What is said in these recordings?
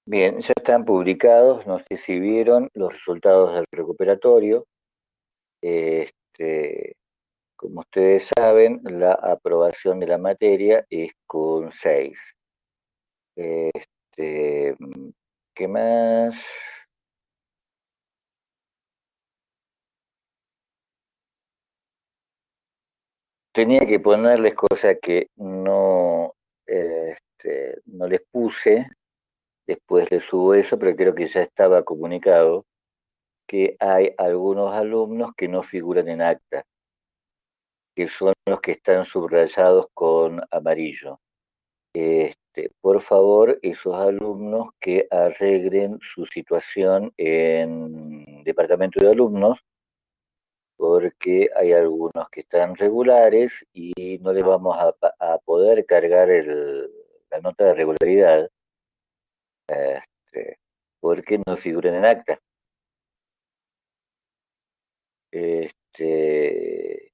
Bien, ya están publicados, no sé si vieron los resultados del recuperatorio. Este, Como ustedes saben, la aprobación de la materia es con 6. Este, ¿Qué más? Tenía que ponerles cosas que no les puse, después les subo eso, pero creo que ya estaba comunicado que hay algunos alumnos que no figuran en acta, que son los que están subrayados con amarillo. Por favor, esos alumnos que arreglen su situación en departamento de alumnos, porque hay algunos que están regulares y no les vamos a poder cargar la nota de regularidad, este, porque no figuran en acta. Este,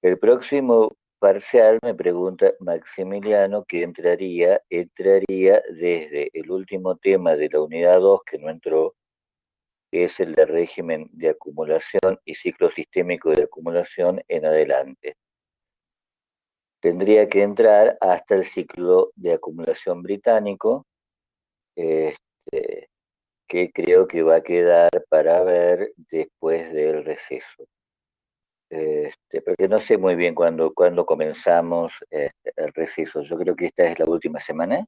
el próximo parcial, me pregunta Maximiliano, que entraría desde el último tema de la unidad 2 que no entró, que es el de régimen de acumulación y ciclo sistémico de acumulación en adelante. Tendría que entrar hasta el ciclo de acumulación británico, este, que creo que va a quedar para ver después del receso. Porque no sé muy bien cuándo comenzamos el receso. Yo creo que esta es la última semana.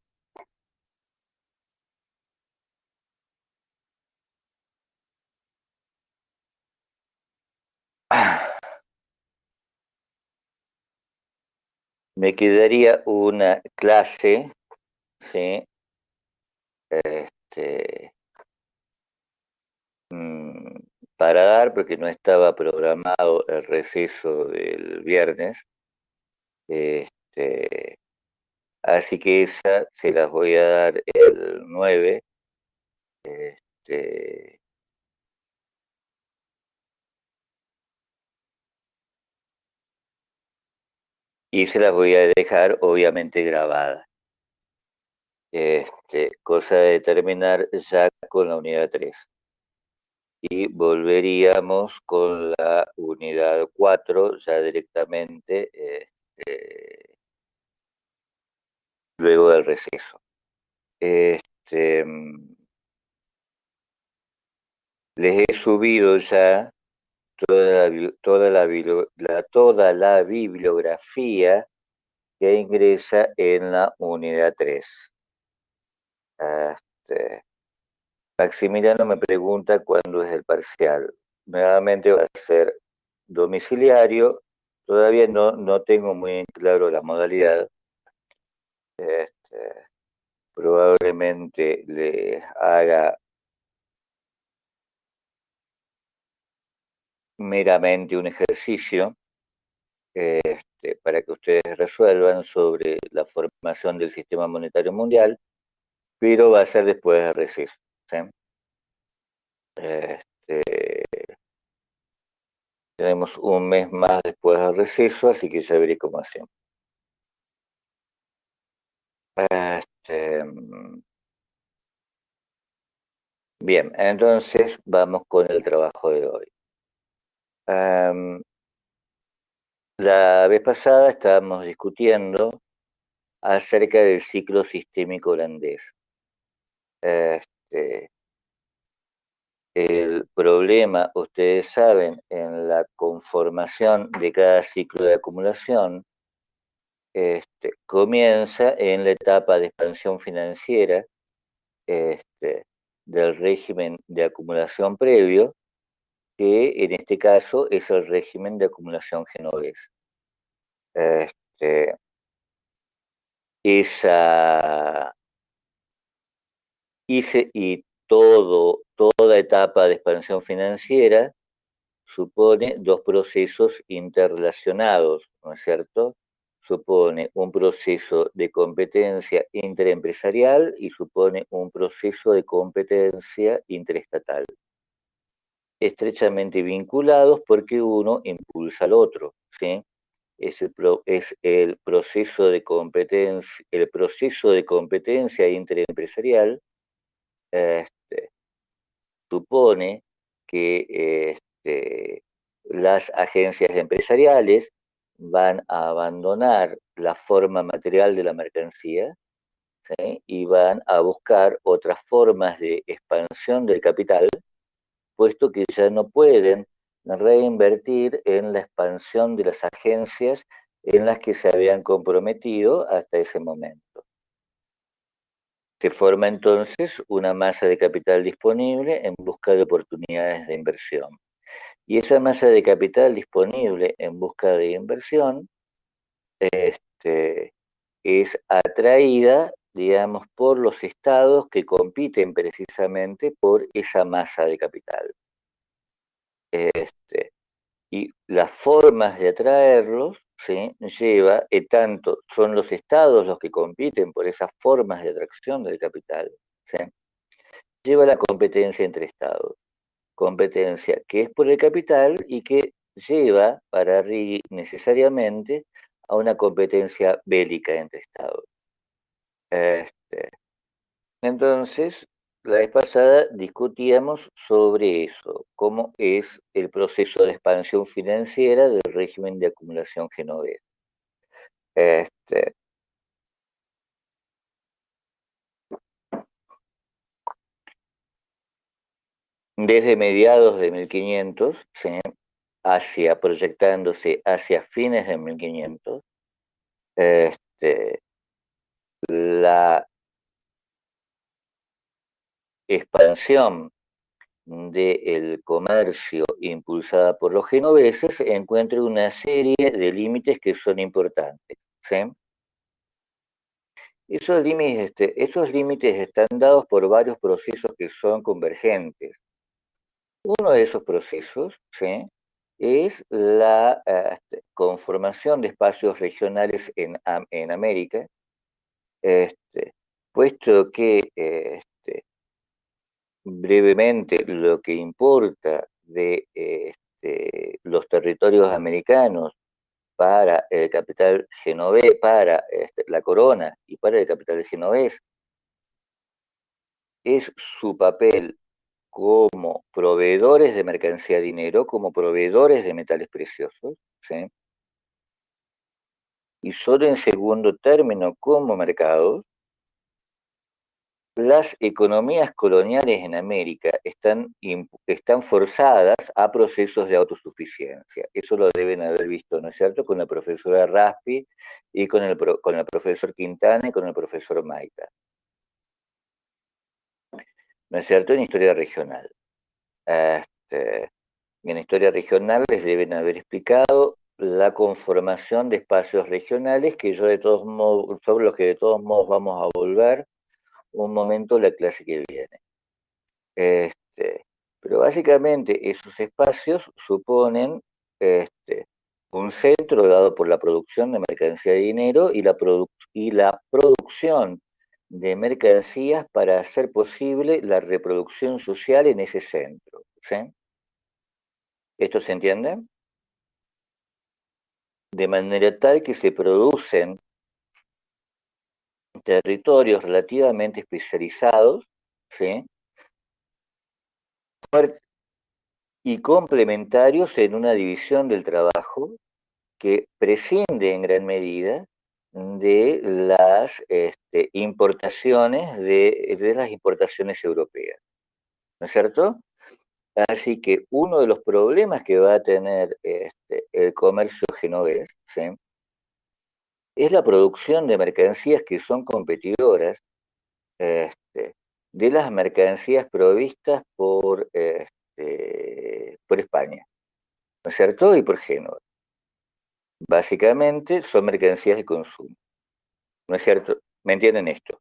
Me quedaría una clase, ¿sí? Este, mm, para dar, porque no estaba programado el receso del viernes. Este, Así que esa se las voy a dar el 9. este, y se las voy a dejar obviamente grabadas. Cosa de terminar ya con la unidad 3. Y volveríamos con la unidad 4 ya directamente luego del receso. Este, Les he subido ya toda la bibliografía que ingresa en la unidad 3. Este, Maximiliano me pregunta cuándo es el parcial. Nuevamente va a ser domiciliario. Todavía no tengo muy en claro la modalidad. Este, Probablemente les haga meramente un ejercicio para que ustedes resuelvan sobre la formación del sistema monetario mundial, pero va a ser después del receso. ¿Sí? Este, Tenemos un mes más después del receso, así que ya veré cómo hacemos. Este, Bien, entonces vamos con el trabajo de hoy. Um, la vez pasada estábamos discutiendo acerca del ciclo sistémico holandés. Este, el problema, ustedes saben, en la conformación de cada ciclo de acumulación, comienza en la etapa de expansión financiera este, del régimen de acumulación previo, que en este caso es el régimen de acumulación genovés. Este, esa, y toda etapa de expansión financiera supone dos procesos interrelacionados, ¿no es cierto? Supone un proceso de competencia interempresarial y supone un proceso de competencia interestatal, estrechamente vinculados porque uno impulsa al otro, ¿sí? es el proceso de competencia interempresarial. Este, supone que las agencias empresariales van a abandonar la forma material de la mercancía, ¿sí? Y van a buscar otras formas de expansión del capital, puesto que ya no pueden reinvertir en la expansión de las agencias en las que se habían comprometido hasta ese momento. Se forma entonces una masa de capital disponible en busca de oportunidades de inversión. Y esa masa de capital disponible en busca de inversión es atraída, digamos, por los estados que compiten precisamente por esa masa de capital. Y las formas de atraerlos, ¿sí? Tanto son los estados los que compiten por esas formas de atracción del capital, ¿sí? Lleva la competencia entre estados, competencia que es por el capital y que lleva para necesariamente a una competencia bélica entre estados. Entonces, la vez pasada discutíamos sobre eso, cómo es el proceso de expansión financiera del régimen de acumulación genovés. Este, desde mediados de 1500, ¿sí? Proyectándose hacia fines de 1500, este, la expansión del comercio impulsada por los genoveses encuentra una serie de límites que son importantes, ¿sí? Esos límites están dados por varios procesos que son convergentes. Uno de esos procesos, ¿sí? Es la conformación de espacios regionales en América, puesto que brevemente lo que importa de los territorios americanos para el capital genovés, para la corona y para el capital genovés, es su papel como proveedores de mercancía dinero, como proveedores de metales preciosos, ¿sí? Y solo en segundo término como mercados. Las economías coloniales en América están forzadas a procesos de autosuficiencia. Eso lo deben haber visto, ¿no es cierto?, con la profesora Raspi y con el profesor Quintana y con el profesor Maita. ¿No es cierto?, en historia regional. En historia regional les deben haber explicado la conformación de espacios regionales sobre los que de todos modos vamos a volver un momento la clase que viene. Pero básicamente esos espacios suponen un centro dado por la producción de mercancía de dinero y la producción de mercancías para hacer posible la reproducción social en ese centro, ¿sí? ¿Esto se entiende? De manera tal que se producen territorios relativamente especializados, ¿sí? Y complementarios en una división del trabajo que prescinde en gran medida de las importaciones de las importaciones europeas, ¿no es cierto? Así que uno de los problemas que va a tener el comercio genovés, ¿sí?, es la producción de mercancías que son competidoras de las mercancías provistas por España, ¿no es cierto? Y por Génova. Básicamente son mercancías de consumo, ¿no es cierto? ¿Me entienden esto?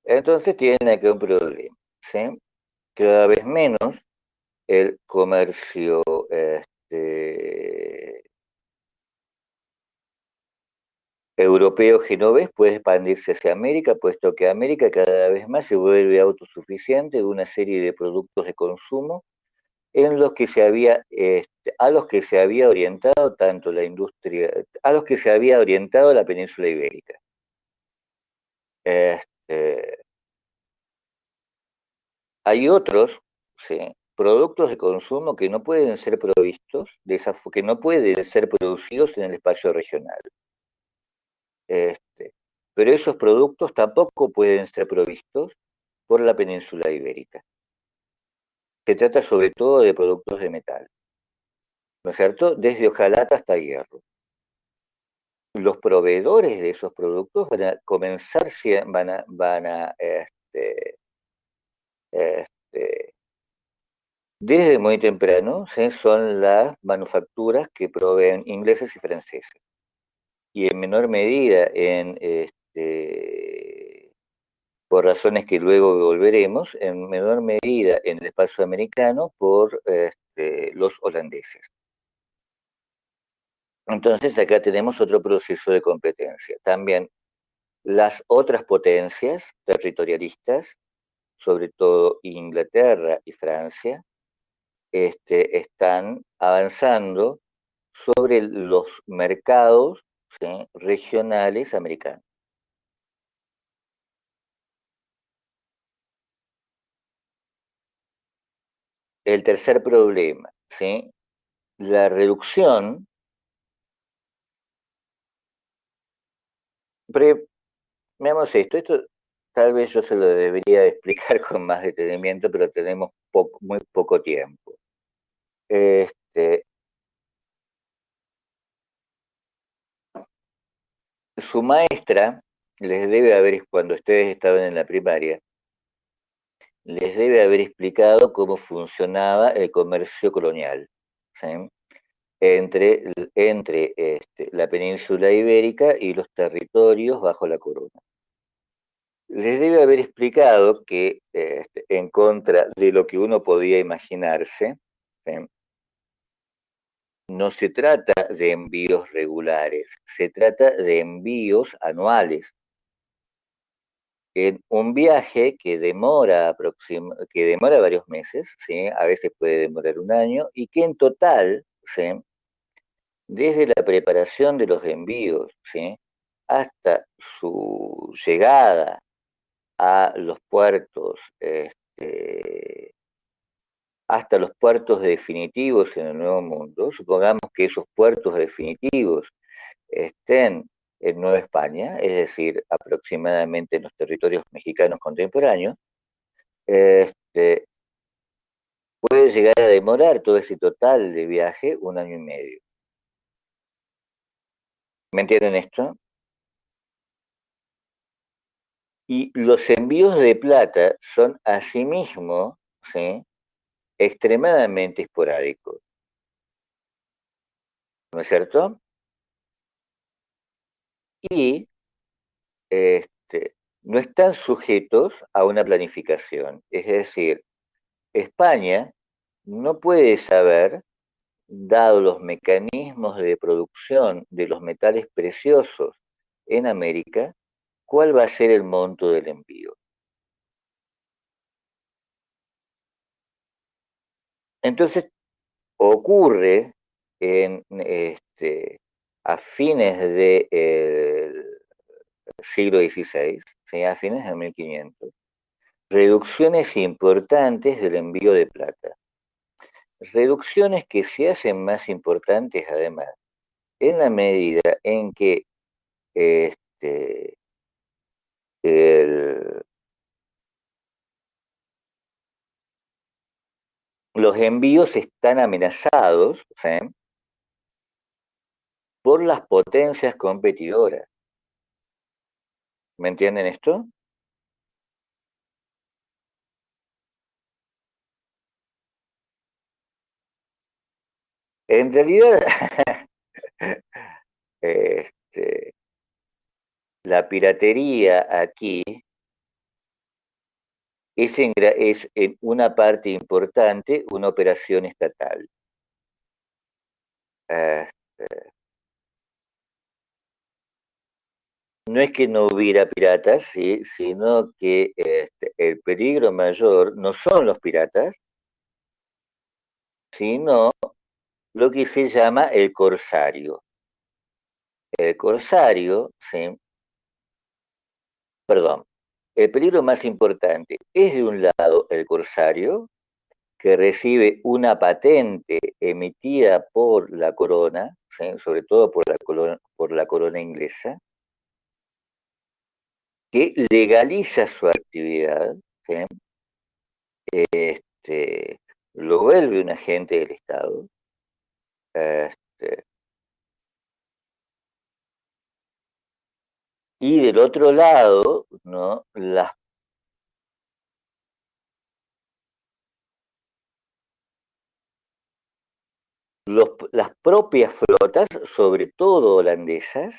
Entonces tienen acá un problema, ¿sí? Cada vez menos el comercio europeo genovés puede expandirse hacia América, puesto que América cada vez más se vuelve autosuficiente de una serie de productos de consumo en los que se había, a los que se había orientado tanto la industria, a los que se había orientado la península ibérica. Este, hay otros, ¿sí?, productos de consumo que no pueden ser provistos, que no pueden ser producidos en el espacio regional. Pero esos productos tampoco pueden ser provistos por la península ibérica. Se trata sobre todo de productos de metal, ¿no es cierto? Desde hojalata hasta hierro. Los proveedores de esos productos van a comenzar, este, desde muy temprano, ¿sí?, son las manufacturas que proveen ingleses y franceses. Y en menor medida, por razones que luego volveremos, en menor medida en el espacio americano por los holandeses. Entonces acá tenemos otro proceso de competencia. También las otras potencias territorialistas, sobre todo Inglaterra y Francia, están avanzando sobre los mercados, ¿sí?, regionales americanos. El tercer problema, ¿sí?, la reducción. Veamos esto tal vez yo se lo debería explicar con más detenimiento, pero tenemos muy poco tiempo. Su maestra les debe haber, cuando ustedes estaban en la primaria, les debe haber explicado cómo funcionaba el comercio colonial, ¿sí?, entre la península ibérica y los territorios bajo la corona. Les debe haber explicado que, en contra de lo que uno podía imaginarse, ¿sí?, no se trata de envíos regulares, se trata de envíos anuales. En un viaje que demora varios meses, ¿sí?, a veces puede demorar un año, y que en total, ¿sí?, desde la preparación de los envíos, ¿sí?, hasta su llegada a los puertos, hasta los puertos definitivos en el Nuevo Mundo, supongamos que esos puertos definitivos estén en Nueva España, es decir, aproximadamente en los territorios mexicanos contemporáneos, este, puede llegar a demorar todo ese total de viaje un año y medio. ¿Me entienden esto? Y los envíos de plata son asimismo, ¿sí?, extremadamente esporádicos, ¿no es cierto? Y no están sujetos a una planificación. Es decir, España no puede saber, dado los mecanismos de producción de los metales preciosos en América, cuál va a ser el monto del envío. Entonces, ocurre a fines del siglo XVI, ¿sí?, a fines de 1500, reducciones importantes del envío de plata. Reducciones que se hacen más importantes además en la medida en que este, el- los envíos están amenazados, ¿sí?, por las potencias competidoras. ¿Me entienden esto? En realidad, este, la piratería aquí es en una parte importante una operación estatal. Eh, no es que no hubiera piratas, ¿sí?, sino que el peligro mayor no son los piratas, sino lo que se llama el corsario. El corsario, ¿sí? Perdón, el peligro más importante es de un lado el corsario, que recibe una patente emitida por la corona, ¿sí? Sobre todo por la corona inglesa, que legaliza su actividad, ¿sí? Lo vuelve un agente del Estado. Este, y del otro lado, ¿no? Las propias flotas, sobre todo holandesas,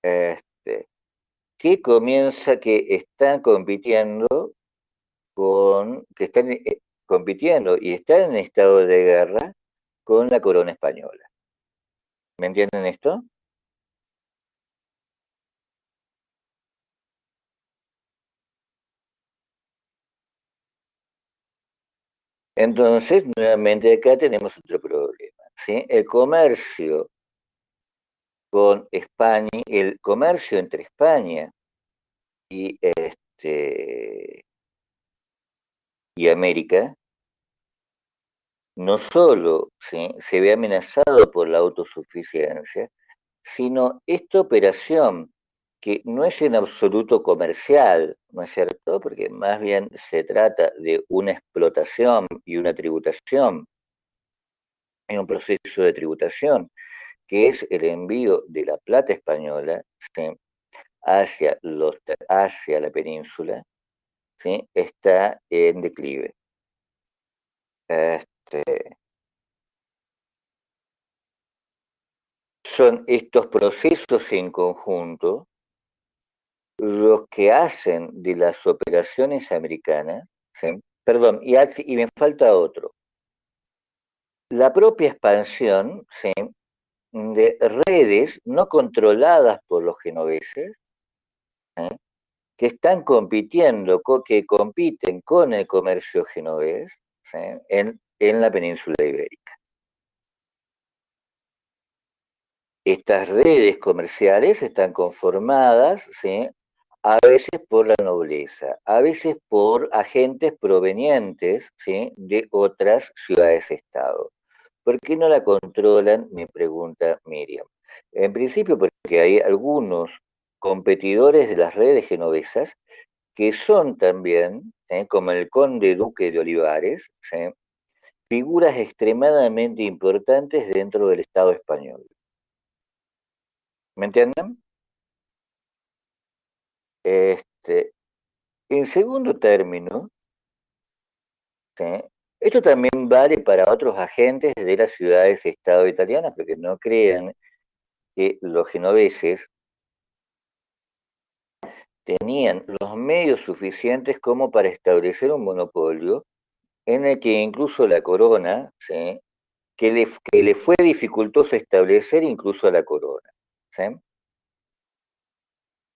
este, que están compitiendo que están compitiendo y están en estado de guerra con la corona española. ¿Me entienden esto? Entonces, nuevamente acá tenemos otro problema, ¿sí? El comercio con España, el comercio entre España y, y América, no solo, ¿sí? Se ve amenazado por la autosuficiencia, sino esta operación que no es en absoluto comercial, ¿no es cierto? Porque más bien se trata de una explotación y una tributación, en un proceso de tributación, que es el envío de la plata española, ¿sí? hacia la península, ¿sí? Está en declive. Este, son estos procesos en conjunto los que hacen de las operaciones americanas, ¿sí? Perdón, y me falta otro. La propia expansión, ¿sí? De redes no controladas por los genoveses, ¿sí? Que están compitiendo, que compiten con el comercio genovés, ¿sí? En la península ibérica. Estas redes comerciales están conformadas, ¿sí? A veces por la nobleza, a veces por agentes provenientes, ¿sí? De otras ciudades-estado. ¿Por qué no la controlan? Me pregunta Miriam. En principio porque hay algunos competidores de las redes genovesas que son también, como el conde duque de Olivares, ¿sí? Figuras extremadamente importantes dentro del Estado español. ¿Me entienden? Este, en segundo término, ¿sí? Esto también vale para otros agentes de las ciudades-estado italianas, porque no crean que los genoveses tenían los medios suficientes como para establecer un monopolio en el que incluso la corona, ¿sí? Que le fue dificultoso establecer incluso a la corona, ¿sí?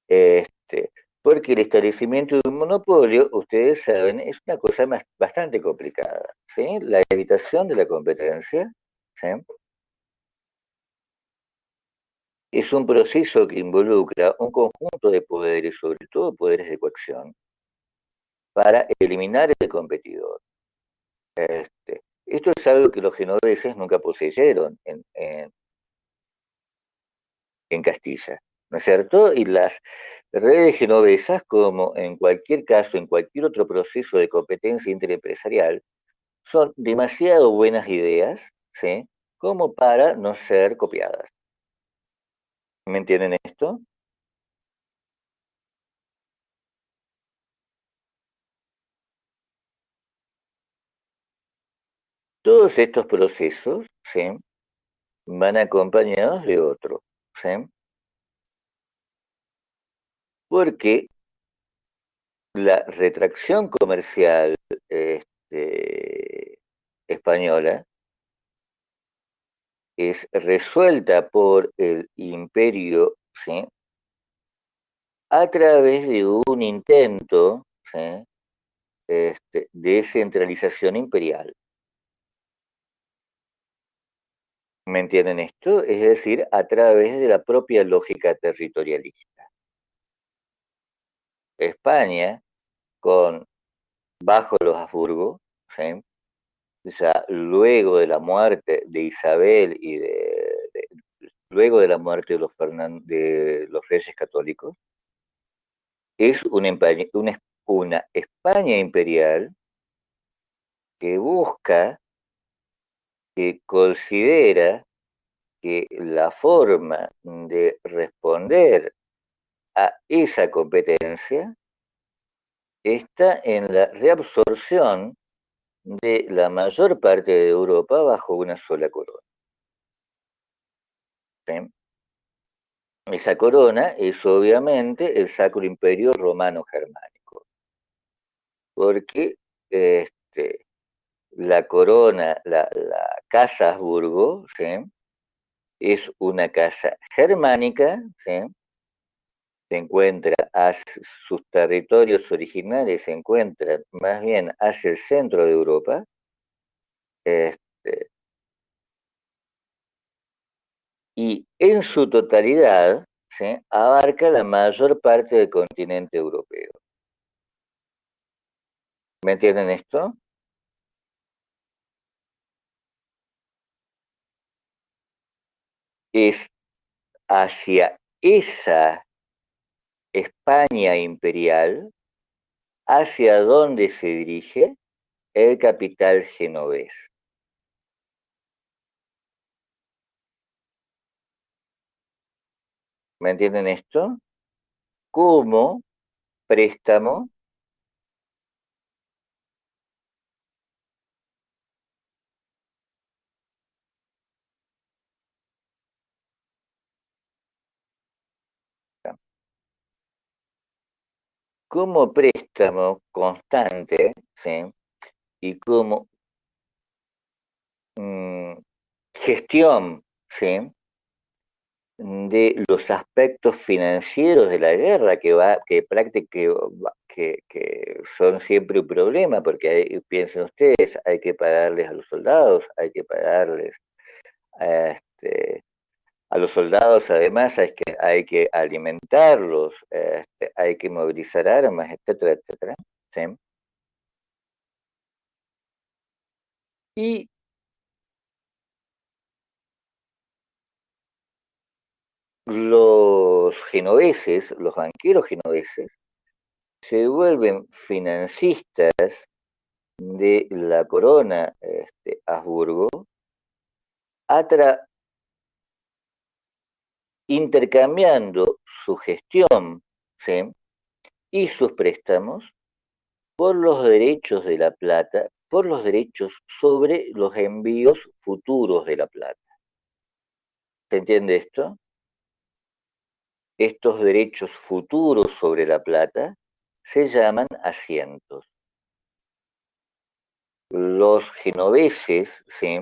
Este, porque el establecimiento de un monopolio, ustedes saben, es una cosa bastante complicada, ¿sí? La evitación de la competencia, ¿sí? Es un proceso que involucra un conjunto de poderes, sobre todo poderes de coacción, para eliminar el competidor. Esto es algo que los genoveses nunca poseyeron en Castilla, ¿no es cierto? Y las redes genovesas, como en cualquier caso, en cualquier otro proceso de competencia interempresarial, son demasiado buenas ideas, ¿sí? Como para no ser copiadas. ¿Me entienden esto? Todos estos procesos, ¿sí? Van acompañados de otro, ¿sí? Porque la retracción comercial española es resuelta por el imperio, ¿sí? A través de un intento, ¿sí? De centralización imperial. ¿Me entienden esto? Es decir, a través de la propia lógica territorialista. España, con bajo los Habsburgo, ¿sí? O sea, luego de la muerte de Isabel y luego de la muerte de de los reyes católicos, es una España imperial que busca, que considera que la forma de responder a esa competencia está en la reabsorción de la mayor parte de Europa bajo una sola corona. ¿Sí? Esa corona es obviamente el Sacro Imperio Romano Germánico, porque este, la corona, la casa Habsburgo, ¿sí? Es una casa germánica, ¿sí? Se encuentra, sus territorios originales se encuentran más bien hacia el centro de Europa, este, y en su totalidad, ¿sí? Abarca la mayor parte del continente europeo. ¿Me entienden esto? Es hacia esa España imperial hacia donde se dirige el capital genovés. ¿Me entienden esto? Como préstamo, como préstamo constante, ¿sí? Y como mmm, gestión, ¿sí? De los aspectos financieros de la guerra que son siempre un problema, porque piensen ustedes, hay que pagarles a los soldados, hay que pagarles este, a los soldados, además hay que alimentarlos, hay que movilizar armas, etcétera, etcétera. ¿Sí? Y los genoveses, los banqueros genoveses, se vuelven financistas de la corona Habsburgo, intercambiando su gestión, ¿sí? Y sus préstamos por los derechos de la plata, por los derechos sobre los envíos futuros de la plata. ¿Se entiende esto? Estos derechos futuros sobre la plata se llaman asientos. Los genoveses, ¿sí?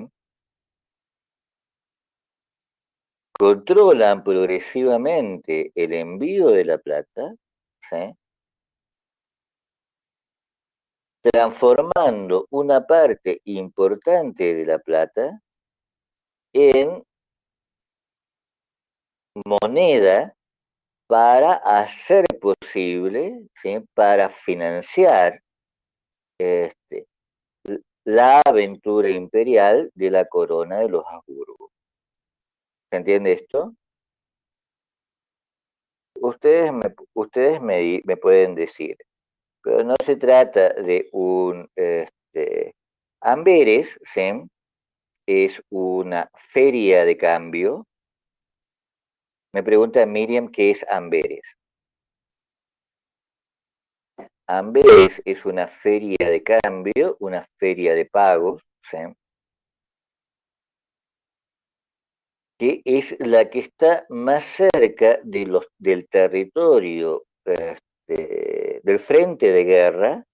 Controlan progresivamente el envío de la plata, ¿sí? Transformando una parte importante de la plata en moneda para hacer posible, ¿sí? Para financiar este, la aventura imperial de la corona de los Habsburgo. ¿Se entiende esto? Me pueden decir, pero no se trata de un Amberes, ¿sí? Es una feria de cambio. Me pregunta Miriam qué es Amberes. Amberes es una feria de cambio, una feria de pagos, ¿sí? Que es la que está más cerca del territorio, del frente de guerra,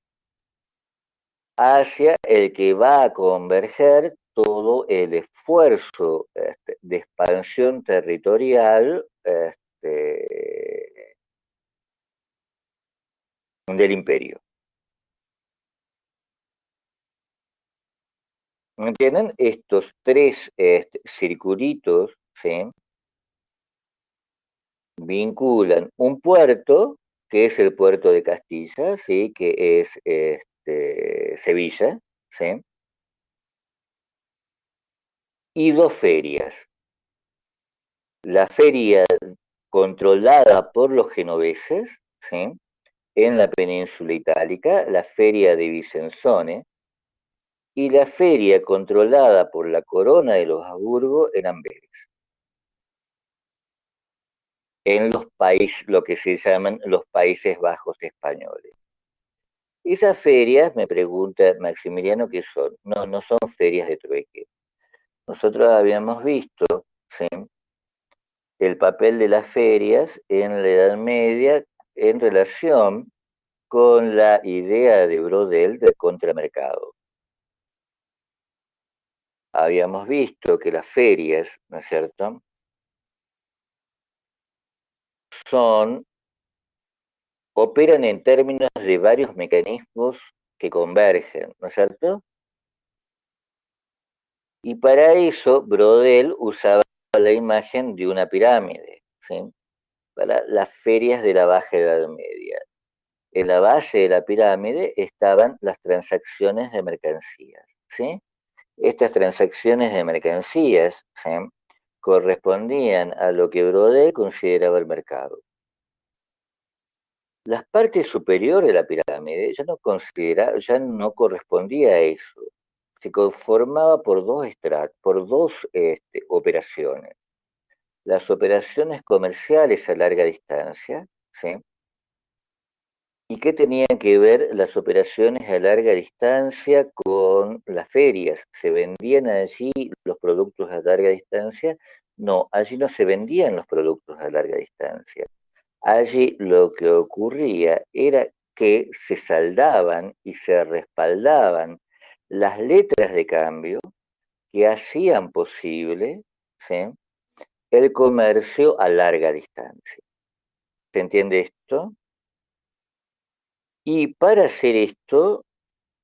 hacia el que va a converger todo el esfuerzo de expansión territorial del imperio. ¿Entienden? Estos tres circulitos, ¿sí? Vinculan un puerto, que es el puerto de Castilla, ¿sí? Que es Sevilla, ¿sí? Y dos ferias. La feria controlada por los genoveses, ¿sí? En la península itálica, la feria de Vicenzone, y la feria controlada por la corona de los Habsburgo en Amberes, en los países, lo que se llaman los Países Bajos españoles. Esas ferias, me pregunta Maximiliano, ¿qué son? No, no son ferias de trueque. Nosotros habíamos visto, ¿sí? El papel de las ferias en la Edad Media en relación con la idea de Brodel del contramercado. Habíamos visto que las ferias, ¿no es cierto?, son, operan en términos de varios mecanismos que convergen, ¿no es cierto? Y para eso Brodel usaba la imagen de una pirámide, ¿sí? Para las ferias de la Baja Edad Media. En la base de la pirámide estaban las transacciones de mercancías, ¿sí? Estas transacciones de mercancías, ¿sí?, correspondían a lo que Brodel consideraba el mercado. La parte superior de la pirámide ya no correspondía a eso. Se conformaba por dos operaciones. Las operaciones comerciales a larga distancia, ¿sí? ¿Y qué tenían que ver las operaciones a larga distancia con las ferias? ¿Se vendían allí los productos a larga distancia? No, allí no se vendían los productos a larga distancia. Allí lo que ocurría era que se saldaban y se respaldaban las letras de cambio que hacían posible, ¿sí?, el comercio a larga distancia. ¿Se entiende esto? Y para hacer esto,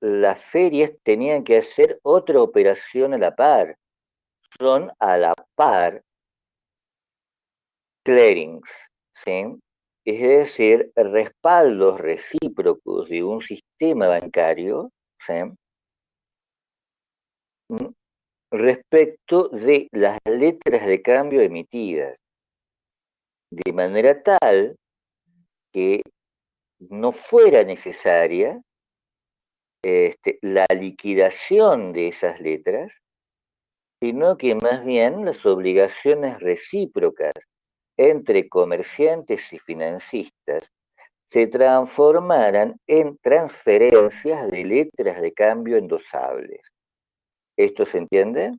las ferias tenían que hacer otra operación a la par. Son a la par clearings, ¿sí? Es decir, respaldos recíprocos de un sistema bancario, ¿sí?, respecto de las letras de cambio emitidas, de manera tal que no fuera necesaria la liquidación de esas letras, sino que más bien las obligaciones recíprocas entre comerciantes y financistas se transformaran en transferencias de letras de cambio endosables. ¿Esto se entiende?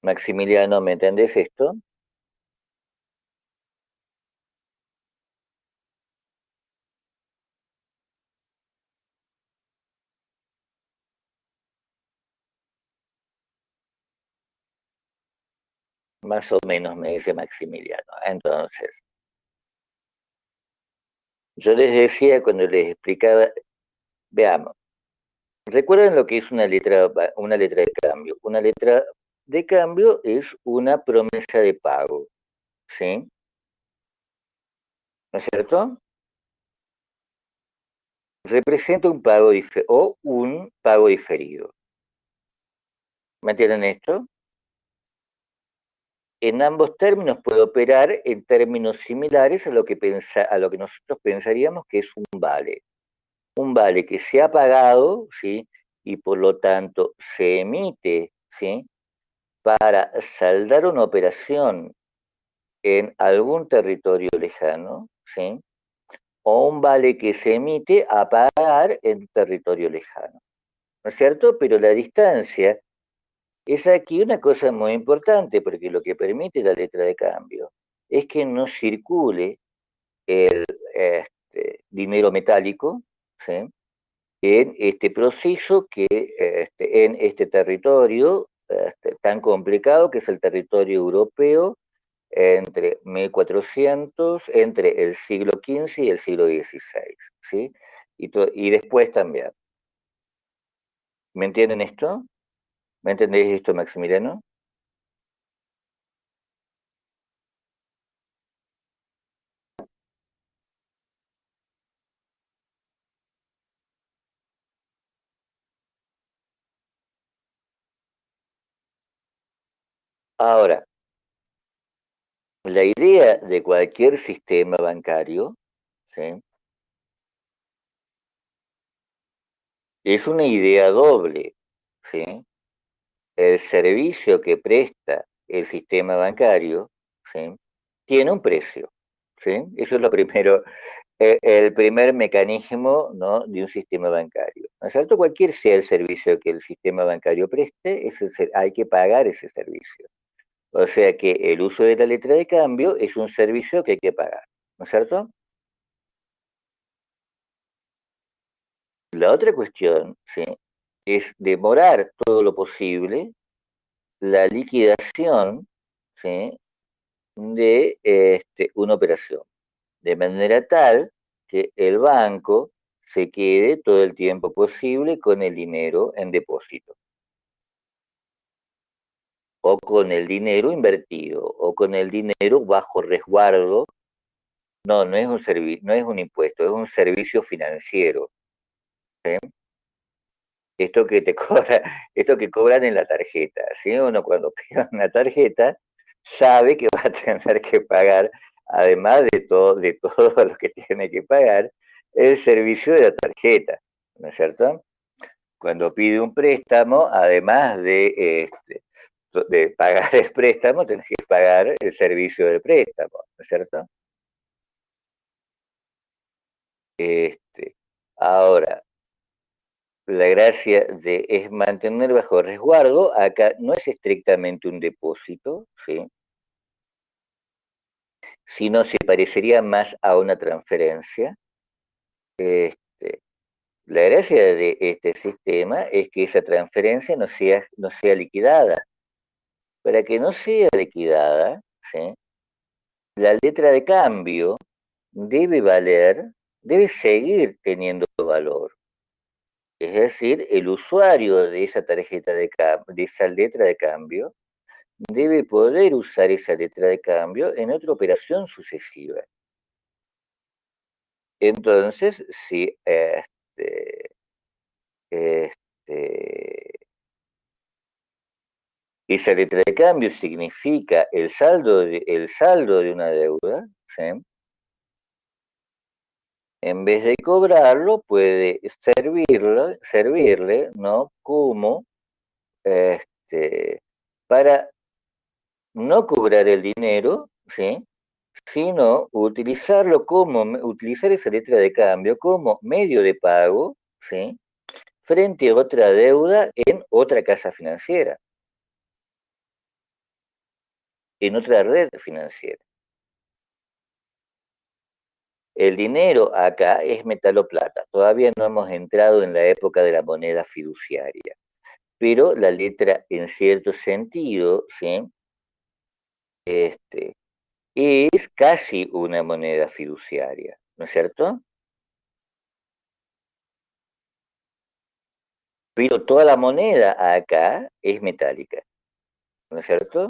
Maximiliano, ¿me entendés esto? Más o menos, me dice Maximiliano. Entonces, yo les decía cuando les explicaba, veamos, ¿recuerdan lo que es una letra de cambio? Una letra de cambio es una promesa de pago, ¿sí? ¿No es cierto? Representa un pago o un pago diferido. ¿Me entienden esto? En ambos términos puede operar en términos similares a lo que nosotros pensaríamos que es un vale. Un vale que se ha pagado, ¿sí?, y por lo tanto se emite, ¿sí?, para saldar una operación en algún territorio lejano, ¿sí?, o un vale que se emite a pagar en territorio lejano. ¿No es cierto? Pero la distancia es aquí una cosa muy importante, porque lo que permite la letra de cambio es que no circule dinero metálico, ¿sí?, en este proceso en este territorio tan complicado que es el territorio europeo entre 1400, entre el siglo XV y el siglo XVI, ¿sí? Y después también. ¿Me entienden esto? ¿Me entendéis esto, Maximiliano? Ahora, la idea de cualquier sistema bancario, ¿sí?, es una idea doble, ¿sí? El servicio que presta el sistema bancario, ¿sí?, tiene un precio, ¿sí? Eso es lo primero, el primer mecanismo, ¿no?, de un sistema bancario. ¿No es cierto? Cualquier sea el servicio que el sistema bancario preste, hay que pagar ese servicio. O sea que el uso de la letra de cambio es un servicio que hay que pagar, ¿no es cierto? La otra cuestión, ¿sí?, es demorar todo lo posible la liquidación, ¿sí?, de una operación, de manera tal que el banco se quede todo el tiempo posible con el dinero en depósito, o con el dinero invertido, o con el dinero bajo resguardo. No, no es un no es un impuesto, es un servicio financiero. ¿Sí? Esto que te cobra, esto que cobran en la tarjeta. ¿Sí? Uno cuando pide una tarjeta sabe que va a tener que pagar, además de todo lo que tiene que pagar, el servicio de la tarjeta, ¿no es cierto? Cuando pide un préstamo, además de pagar el préstamo, tenés que pagar el servicio del préstamo, ¿no es cierto? Este, ahora, la gracia es mantener bajo resguardo, acá no es estrictamente un depósito, ¿sí?, sino se parecería más a una transferencia. Este, la gracia de este sistema es que esa transferencia no sea liquidada. Para que no sea liquidada, ¿sí?, la letra de cambio debe valer, debe seguir teniendo valor. Es decir, el usuario de esa de esa letra de cambio, debe poder usar esa letra de cambio en otra operación sucesiva. Entonces, si este, esa letra de cambio significa el saldo de una deuda, ¿sí?, en vez de cobrarlo, puede servirle, ¿no?, como este, para no cobrar el dinero, ¿sí?, sino utilizar esa letra de cambio como medio de pago, ¿sí?, frente a otra deuda en otra casa financiera, en otra red financiera. El dinero acá es metal o plata. Todavía no hemos entrado en la época de la moneda fiduciaria, pero la letra, en cierto sentido, ¿sí?, este, es casi una moneda fiduciaria, ¿no es cierto? Pero toda la moneda acá es metálica, ¿no es cierto?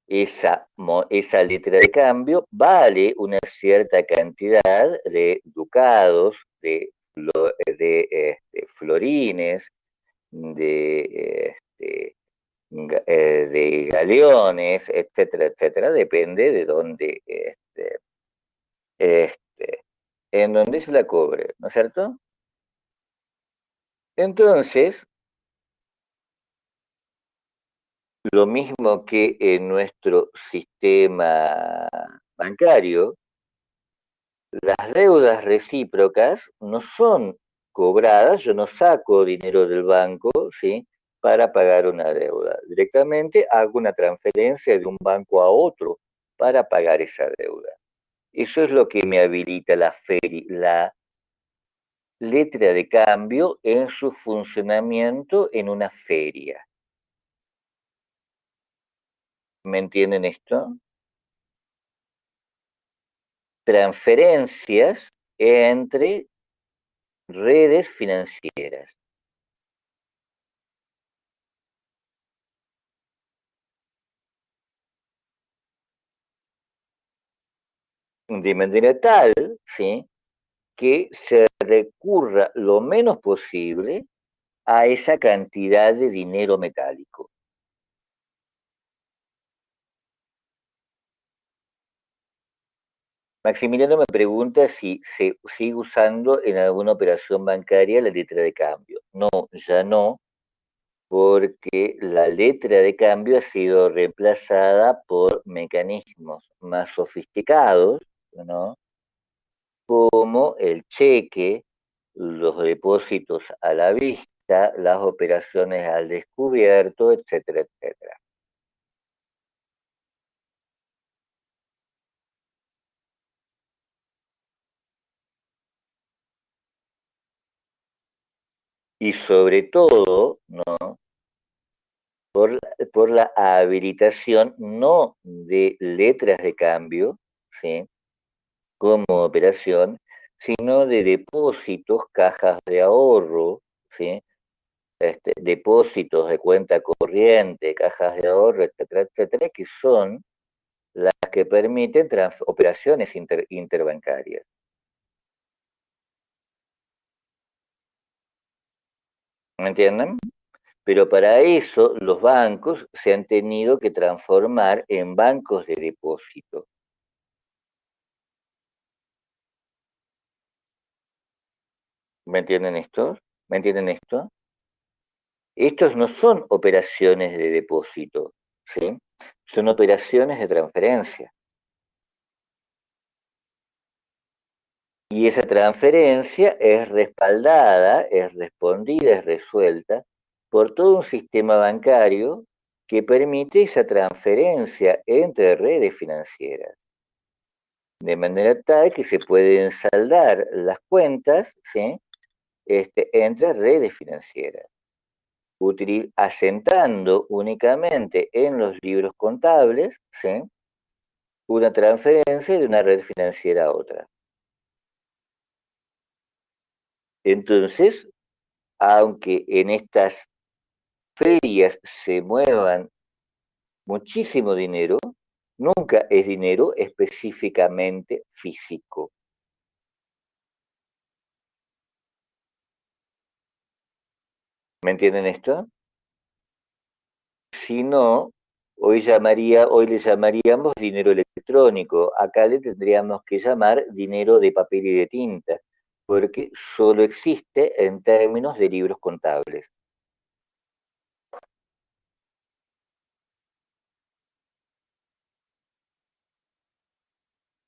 Esa letra de cambio vale una cierta cantidad de ducados, de florines, de galeones, etcétera, etcétera, depende de dónde, este, en dónde se la cobre, ¿no es cierto? Entonces, lo mismo que en nuestro sistema bancario, las deudas recíprocas no son cobradas, yo no saco dinero del banco, ¿sí?, para pagar una deuda. Directamente hago una transferencia de un banco a otro para pagar esa deuda. Eso es lo que me habilita la letra de cambio en su funcionamiento en una feria. ¿Me entienden esto? transferencias entre redes financieras. De manera tal, ¿sí?, que se recurra lo menos posible a esa cantidad de dinero metálico. Maximiliano me pregunta si se sigue usando en alguna operación bancaria la letra de cambio. No, ya no, porque la letra de cambio ha sido reemplazada por mecanismos más sofisticados, ¿no?, como el cheque, los depósitos a la vista, las operaciones al descubierto, etcétera, etcétera. Y sobre todo, ¿no?, por la habilitación no de letras de cambio, ¿sí?, como operación, sino de depósitos, cajas de ahorro, ¿sí?, depósitos de cuenta corriente, cajas de ahorro, etcétera, etcétera, que son las que permiten operaciones interbancarias. ¿Me entienden? Pero para eso los bancos se han tenido que transformar en bancos de depósito. ¿Me entienden esto? ¿Me entienden esto? Estos no son operaciones de depósito, ¿sí? Son operaciones de transferencia. Y esa transferencia es respaldada, es respondida, es resuelta por todo un sistema bancario que permite esa transferencia entre redes financieras. De manera tal que se pueden saldar las cuentas, ¿sí?, entre redes financieras, asentando únicamente en los libros contables, ¿sí?, una transferencia de una red financiera a otra. Entonces, aunque en estas ferias se muevan muchísimo dinero, nunca es dinero específicamente físico. ¿Me entienden esto? Si no, hoy le llamaríamos dinero electrónico. Acá le tendríamos que llamar dinero de papel y de tinta, porque solo existe en términos de libros contables.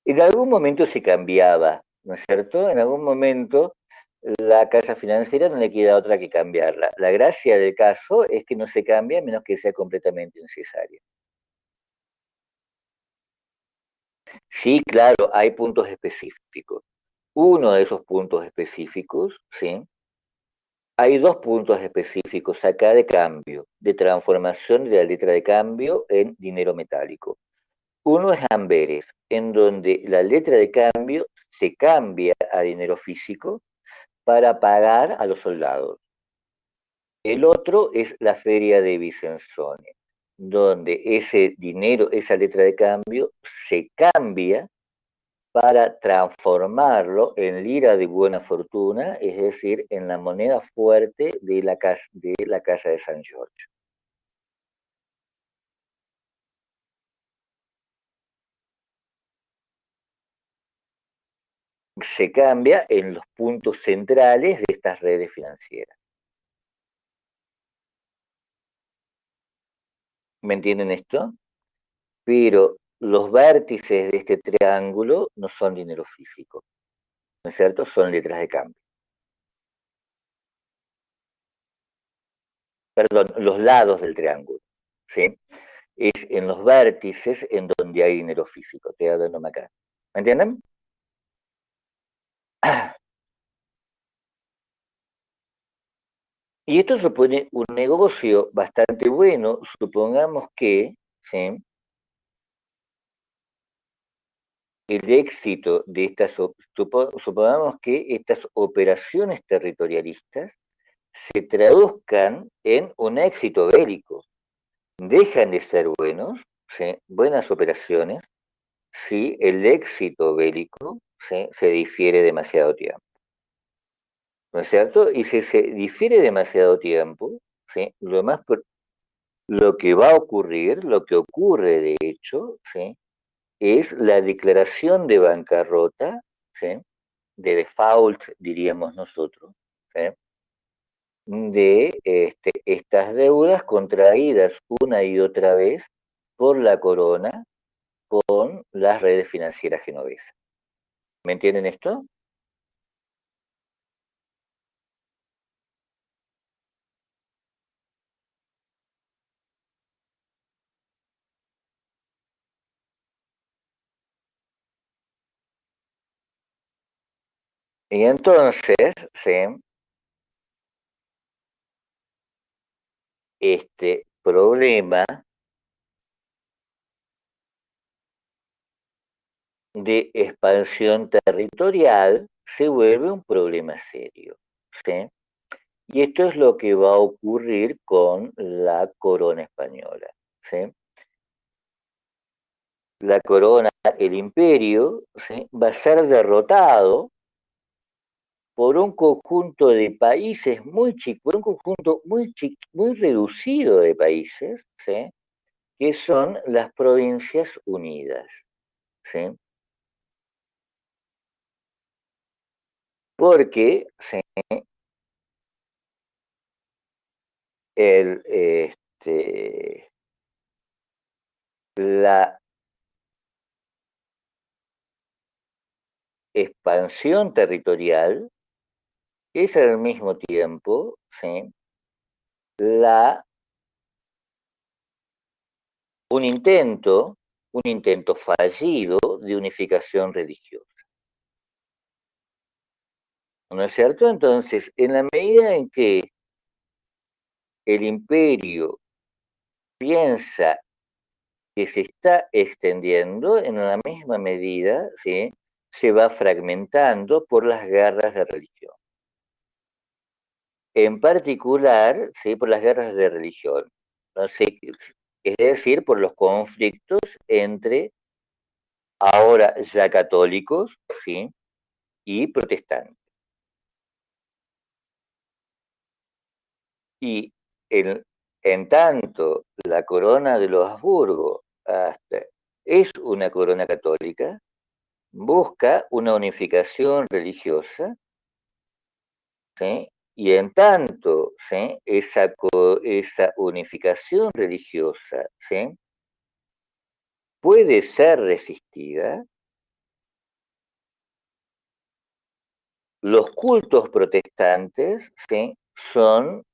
En algún momento se cambiaba, ¿no es cierto? En algún momento la casa financiera no le queda otra que cambiarla. La gracia del caso es que no se cambia a menos que sea completamente necesario. Sí, claro, hay puntos específicos. Uno de esos puntos específicos, ¿sí? Hay dos puntos específicos acá de cambio, de transformación de la letra de cambio en dinero metálico. Uno es Amberes, en donde la letra de cambio se cambia a dinero físico para pagar a los soldados. El otro es la feria de Vicenzone, donde ese dinero, esa letra de cambio, se cambia para transformarlo en lira de buena fortuna, es decir, en la moneda fuerte de la casa de San Giorgio. Se cambia en los puntos centrales de estas redes financieras. ¿Me entienden esto? Pero los vértices de este triángulo no son dinero físico, ¿no es cierto? Son letras de cambio. Perdón, los lados del triángulo, ¿sí? Es en los vértices en donde hay dinero físico. Estoy hablando acá. ¿Me entienden? Y esto supone un negocio bastante bueno, supongamos que, ¿sí?, el éxito de estas, supongamos que estas operaciones territorialistas se traduzcan en un éxito bélico. Dejan de ser buenos, ¿sí? Buenas operaciones, si el éxito bélico, ¿sí? Se difiere demasiado tiempo. ¿No es cierto? Y si se difiere demasiado tiempo, ¿sí? Lo que va a ocurrir, lo que ocurre de hecho, ¿sí? Es la declaración de bancarrota, ¿sí? De default, diríamos nosotros, ¿sí? De estas deudas contraídas una y otra vez por la corona con las redes financieras genovesas. ¿Me entienden esto? Y entonces, ¿sí? Este problema de expansión territorial se vuelve un problema serio, ¿sí? Y esto es lo que va a ocurrir con la corona española, ¿sí? La corona, el imperio, ¿sí? Va a ser derrotado por un conjunto de países muy chicos, por un conjunto muy reducido de países, ¿sí? Que son las Provincias Unidas, ¿sí? Porque ¿sí? el, la expansión territorial es al mismo tiempo, ¿sí? la, un intento fallido de unificación religiosa. ¿No es cierto? Entonces, en la medida en que el imperio piensa que se está extendiendo, en la misma medida, ¿sí? Se va fragmentando por las guerras de religión. En particular, ¿sí? Por las guerras de religión. ¿No? Sí, es decir, por los conflictos entre ahora ya católicos, ¿sí? Y protestantes. Y en, en tanto la corona de los Habsburgo es una corona católica, busca una unificación religiosa, ¿sí? Y en tanto, ¿sí? Esa unificación religiosa, ¿sí? Puede ser resistida, los cultos protestantes, ¿sí? Son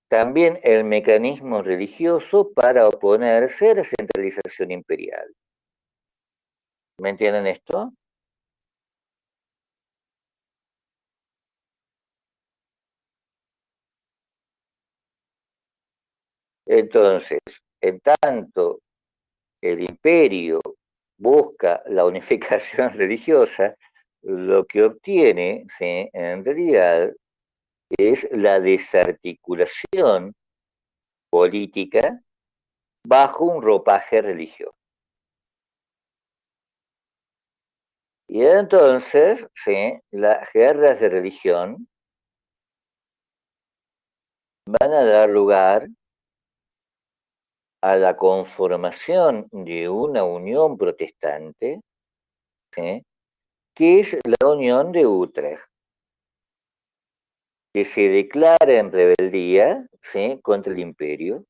también el mecanismo religioso para oponerse a la centralización imperial. ¿Me entienden esto? Entonces, en tanto el imperio busca la unificación religiosa, lo que obtiene, ¿sí? En realidad es la desarticulación política bajo un ropaje religioso. Y entonces, ¿sí? Las guerras de religión van a dar lugar a la conformación de una unión protestante, ¿sí? Que es la Unión de Utrecht, que se declara en rebeldía, ¿sí? Contra el imperio,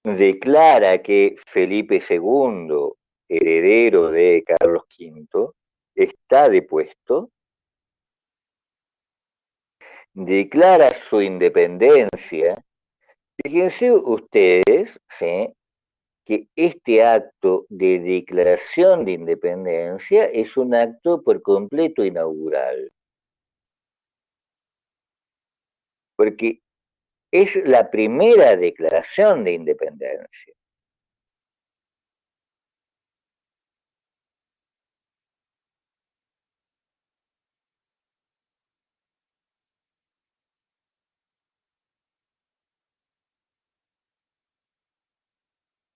declara que Felipe II, heredero de Carlos V, está depuesto, declara su independencia. Fíjense ustedes, ¿sí? Que este acto de declaración de independencia es un acto por completo inaugural, porque es la primera declaración de independencia.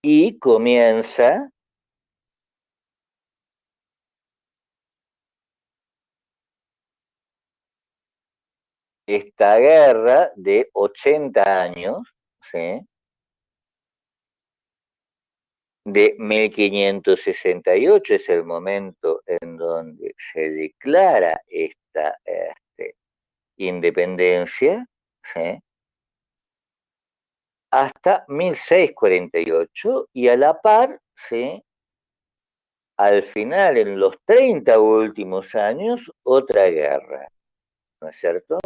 y comienza esta guerra de 80 años, ¿sí? De 1568 es el momento en donde se declara esta independencia, ¿sí? Hasta 1648 y a la par, ¿sí? Al final, en los 30 últimos años, otra guerra, ¿no es cierto?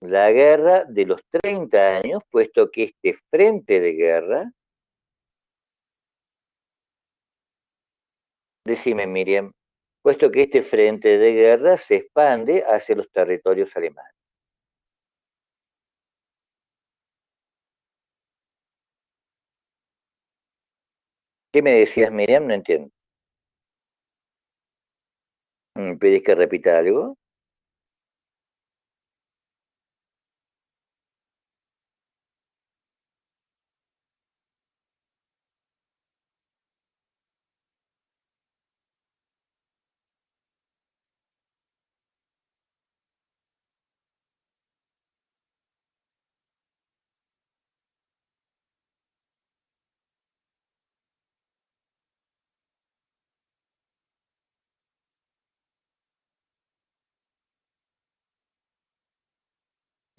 La guerra de los 30 años, puesto que este frente de guerra, decime Miriam, puesto que este frente de guerra se expande hacia los territorios alemanes. ¿Qué me decías, Miriam? No entiendo. ¿Pedís que repita algo?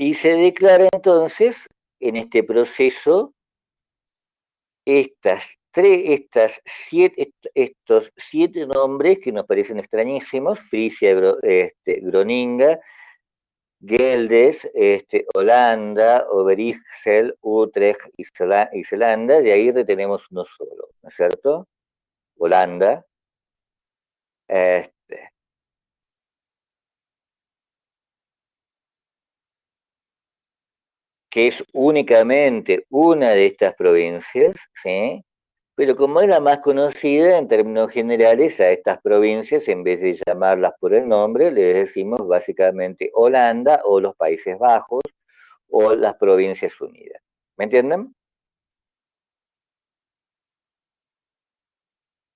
Y se declara entonces en este proceso estos siete nombres que nos parecen extrañísimos: Frisia, Groninga, Geldes, Holanda, Overijssel, Utrecht y Zelanda. De ahí retenemos uno solo, ¿no es cierto? Holanda, este, que es únicamente una de estas provincias, ¿sí? Pero como es la más conocida en términos generales, a estas provincias, en vez de llamarlas por el nombre, les decimos básicamente Holanda o los Países Bajos o las Provincias Unidas. ¿Me entienden?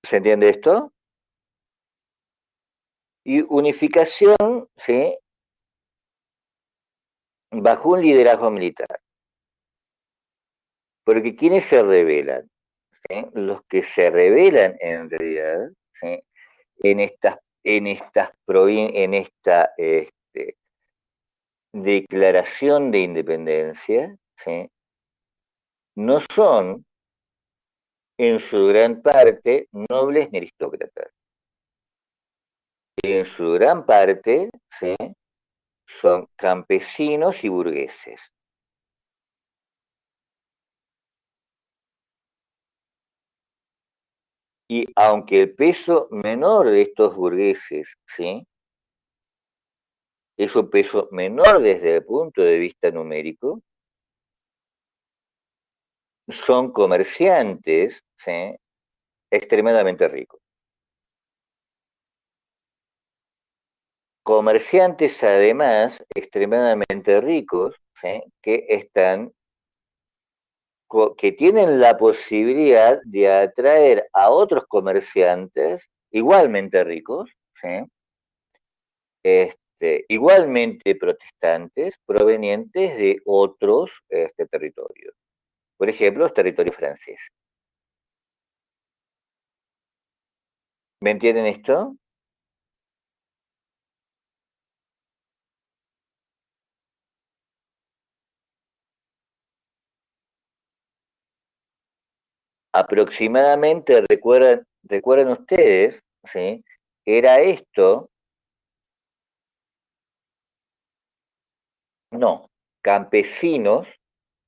¿Se entiende esto? Y unificación, ¿sí? Bajo un liderazgo militar. Porque ¿quiénes se rebelan? ¿Sí? Los que se rebelan en realidad, ¿sí? En esta declaración de independencia, ¿sí? No son en su gran parte nobles ni aristócratas. En su gran parte, ¿sí? Son campesinos y burgueses. Y aunque el peso menor de estos burgueses, ¿sí? Es un peso menor desde el punto de vista numérico, son comerciantes, ¿sí? Extremadamente ricos. Comerciantes además extremadamente ricos, ¿sí? Que tienen la posibilidad de atraer a otros comerciantes igualmente ricos, ¿sí? Igualmente protestantes, provenientes de otros territorios. Por ejemplo, los territorios franceses. ¿Me entienden esto? Aproximadamente, recuerdan ustedes, ¿sí? Era esto, no, campesinos,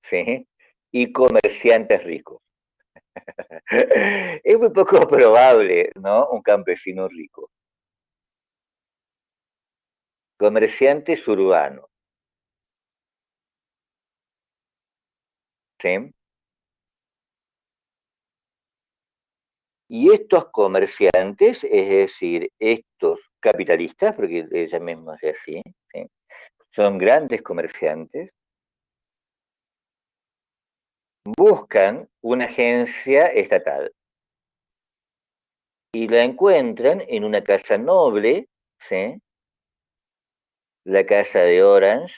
¿sí? Y comerciantes ricos. Es muy poco probable, ¿no? Un campesino rico. Comerciantes urbanos, ¿sí? Y estos comerciantes, es decir, estos capitalistas, porque ella misma es así, ¿sí? Son grandes comerciantes, buscan una agencia estatal y la encuentran en una casa noble, ¿sí? La casa de Orange,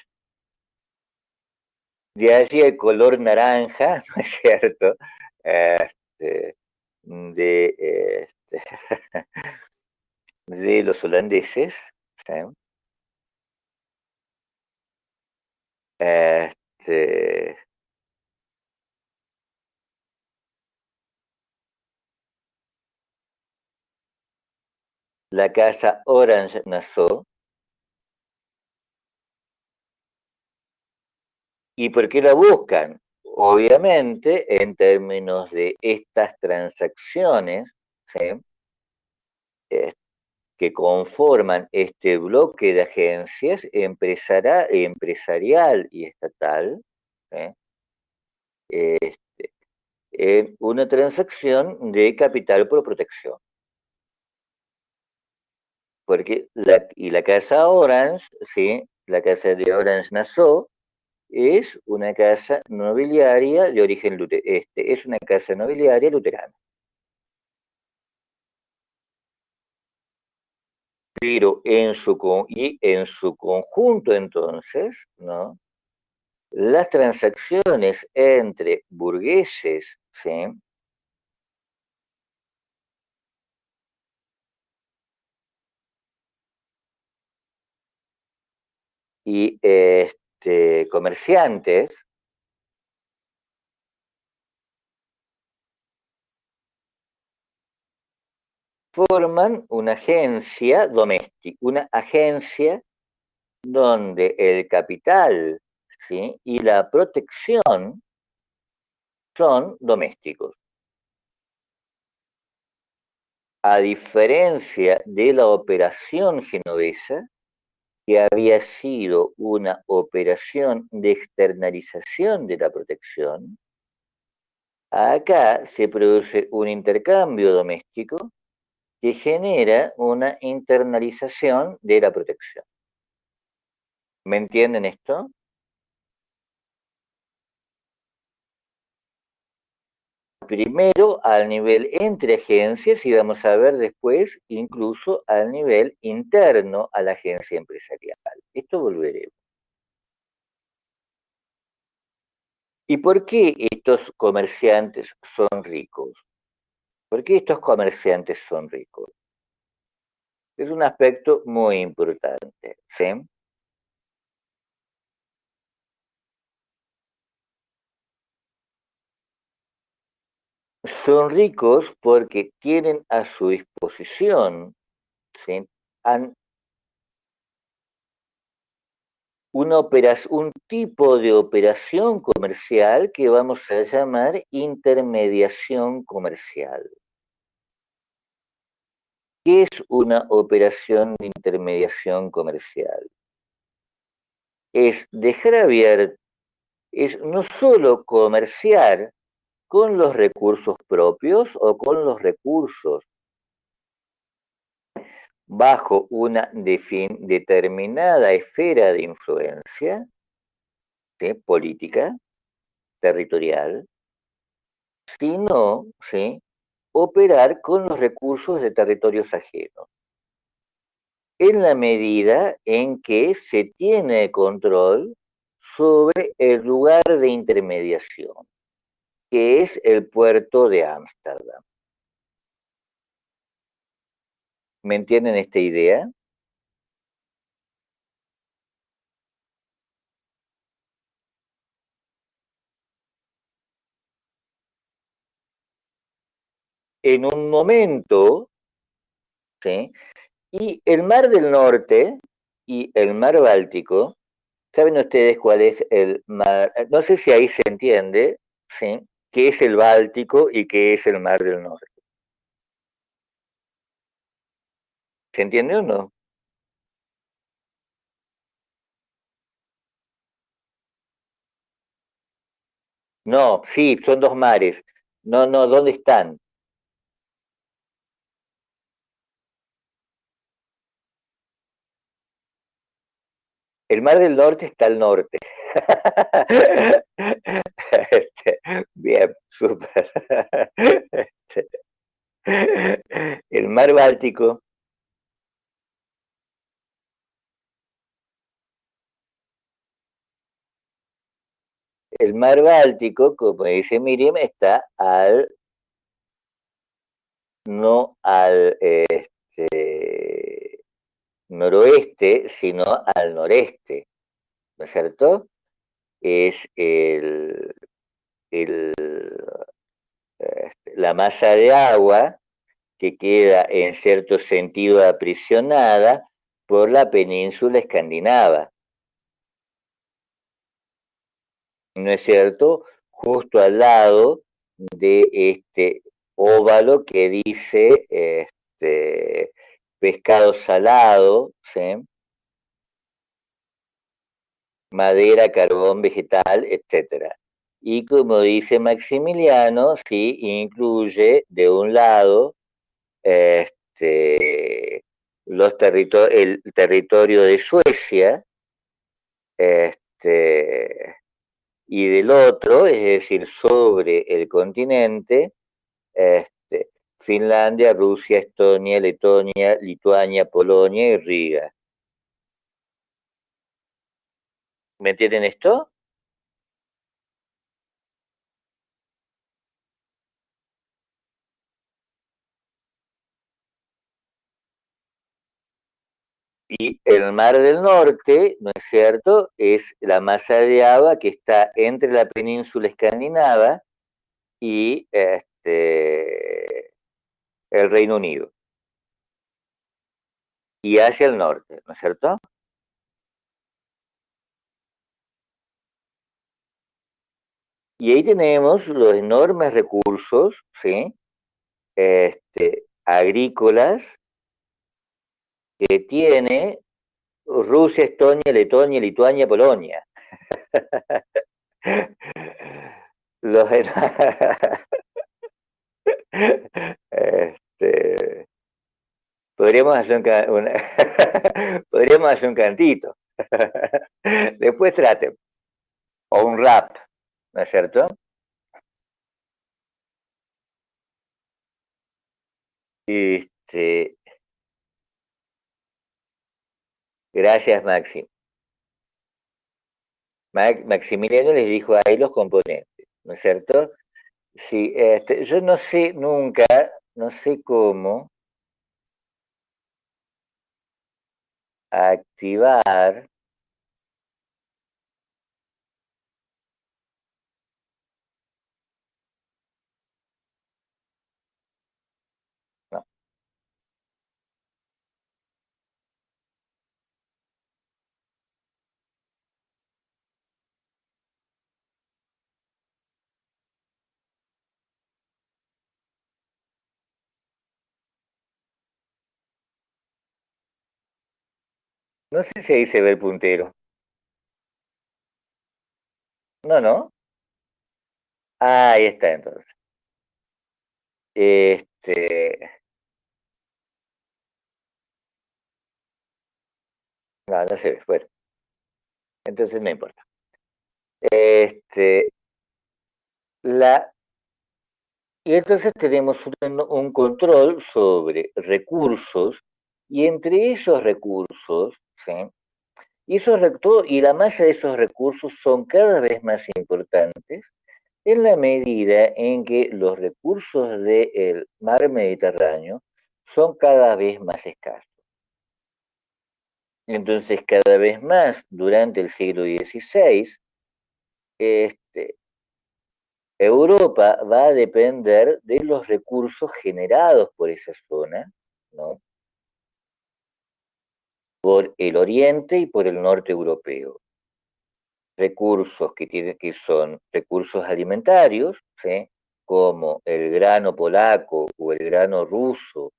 de allí el color naranja, ¿no es cierto? Este, de, este, de los holandeses, ¿sí? Este, la casa Orange Nassau. ¿Y por qué la buscan? Obviamente, en términos de estas transacciones, ¿sí? Eh, que conforman este bloque de agencias empresarial y estatal, ¿sí? En una transacción de capital por protección. Porque la casa Orange, ¿sí? La casa de Orange Nassau, es una casa nobiliaria de origen luterano, es una casa nobiliaria luterana. Pero en su conjunto entonces, ¿no? Las transacciones entre burgueses, ¿sí? Y comerciantes forman una agencia doméstica, una agencia donde el capital, ¿sí? Y la protección son domésticos. A diferencia de la operación genovesa, que había sido una operación de externalización de la protección, acá se produce un intercambio doméstico que genera una internalización de la protección. ¿Me entienden esto? Primero al nivel entre agencias y vamos a ver después incluso al nivel interno a la agencia empresarial. Esto volveremos. ¿Y por qué estos comerciantes son ricos? ¿Por qué estos comerciantes son ricos? Es un aspecto muy importante, ¿sí? Son ricos porque tienen a su disposición, ¿sí? Han un tipo de operación comercial que vamos a llamar intermediación comercial. ¿Qué es una operación de intermediación comercial? Es dejar abierto, es no solo comerciar con los recursos propios o con los recursos bajo una determinada esfera de influencia, ¿sí? Política, territorial, sino, ¿sí? Operar con los recursos de territorios ajenos, en la medida en que se tiene control sobre el lugar de intermediación, que es el puerto de Ámsterdam. ¿Me entienden esta idea? En un momento, ¿sí? Y el Mar del Norte y el Mar Báltico, ¿saben ustedes cuál es el mar? No sé si ahí se entiende, ¿sí? ¿Qué es el Báltico y qué es el Mar del Norte? ¿Se entiende o no? No, sí, son dos mares. No, no, ¿dónde están? El Mar del Norte está al norte. Este, Súper. El mar Báltico. El mar Báltico, como dice Miriam, está al, no al noroeste, sino al noreste, ¿no es cierto? Es el, la masa de agua que queda en cierto sentido aprisionada por la península escandinava, ¿no es cierto? Justo al lado de este óvalo que dice pescado salado, ¿sí? Madera, carbón, vegetal, etcétera. Y como dice Maximiliano, sí, incluye de un lado este, el territorio de Suecia, este, y del otro, es decir, sobre el continente, este, Finlandia, Rusia, Estonia, Letonia, Lituania, Polonia y Riga. ¿Me entienden esto? Y el Mar del Norte, ¿no es cierto?, es la masa de agua que está entre la península escandinava y el Reino Unido, y hacia el norte, ¿no es cierto? Y ahí tenemos los enormes recursos, ¿sí? Agrícolas que tiene Rusia, Estonia, Letonia, Lituania, Polonia. Los, este, podríamos hacer podríamos hacer un cantito. Después traten. O un rap, ¿no es cierto? Este, gracias, Maxi. Maximiliano les dijo ahí los componentes, ¿no es cierto? Sí, yo no sé nunca, no sé cómo activar. No, no sé si ahí se ve el puntero. No, no. Ah, ahí está entonces. Este, no, no se ve. Bueno, entonces no importa. Este, la, y entonces tenemos un control sobre recursos y entre esos recursos, ¿sí? Y la masa de esos recursos son cada vez más importantes en la medida en que los recursos del mar Mediterráneo son cada vez más escasos. Entonces, cada vez más durante el siglo XVI, este, Europa va a depender de los recursos generados por esa zona, ¿no? Por el oriente y por el norte europeo. Recursos que son recursos alimentarios, ¿sí? Como el grano polaco o el grano ruso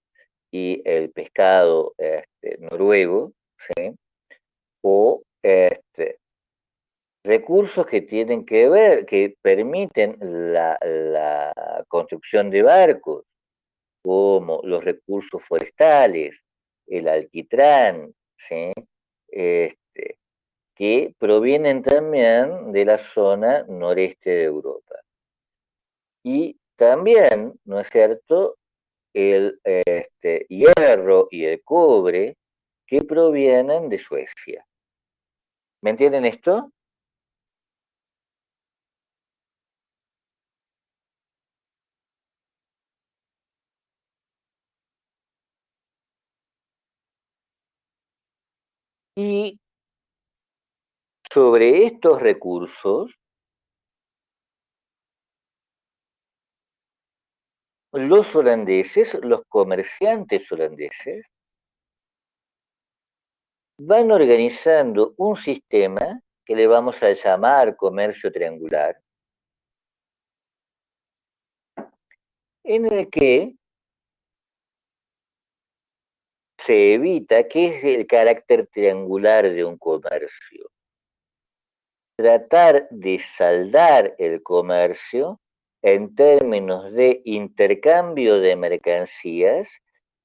y el pescado noruego, ¿sí? O recursos que tienen que ver, que permiten la construcción de barcos, como los recursos forestales, el alquitrán, ¿sí? Este, que provienen también de la zona noreste de Europa. Y también, ¿no es cierto?, el hierro y el cobre que provienen de Suecia. ¿Me entienden esto? Y sobre estos recursos, los holandeses, los comerciantes holandeses, van organizando un sistema que le vamos a llamar comercio triangular, en el que se evita, ¿qué es el carácter triangular de un comercio? Tratar de saldar el comercio en términos de intercambio de mercancías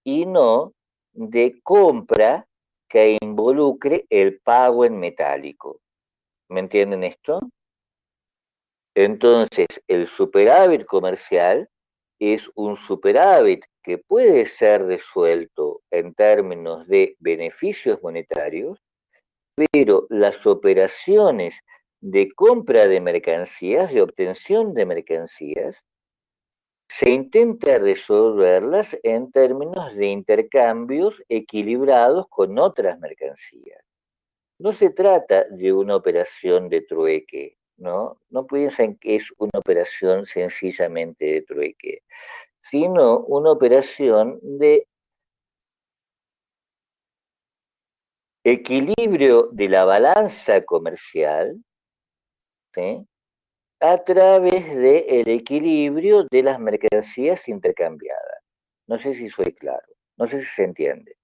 y no de compra que involucre el pago en metálico. ¿Me entienden esto? Entonces, el superávit comercial es un superávit que puede ser resuelto en términos de beneficios monetarios, pero las operaciones de compra de mercancías, de obtención de mercancías, se intenta resolverlas en términos de intercambios equilibrados con otras mercancías. No se trata de una operación de trueque, ¿no? No piensen que es una operación sencillamente de trueque, sino una operación de equilibrio de la balanza comercial, ¿sí?, a través del equilibrio de las mercancías intercambiadas. No sé si soy claro, no sé si se entiende.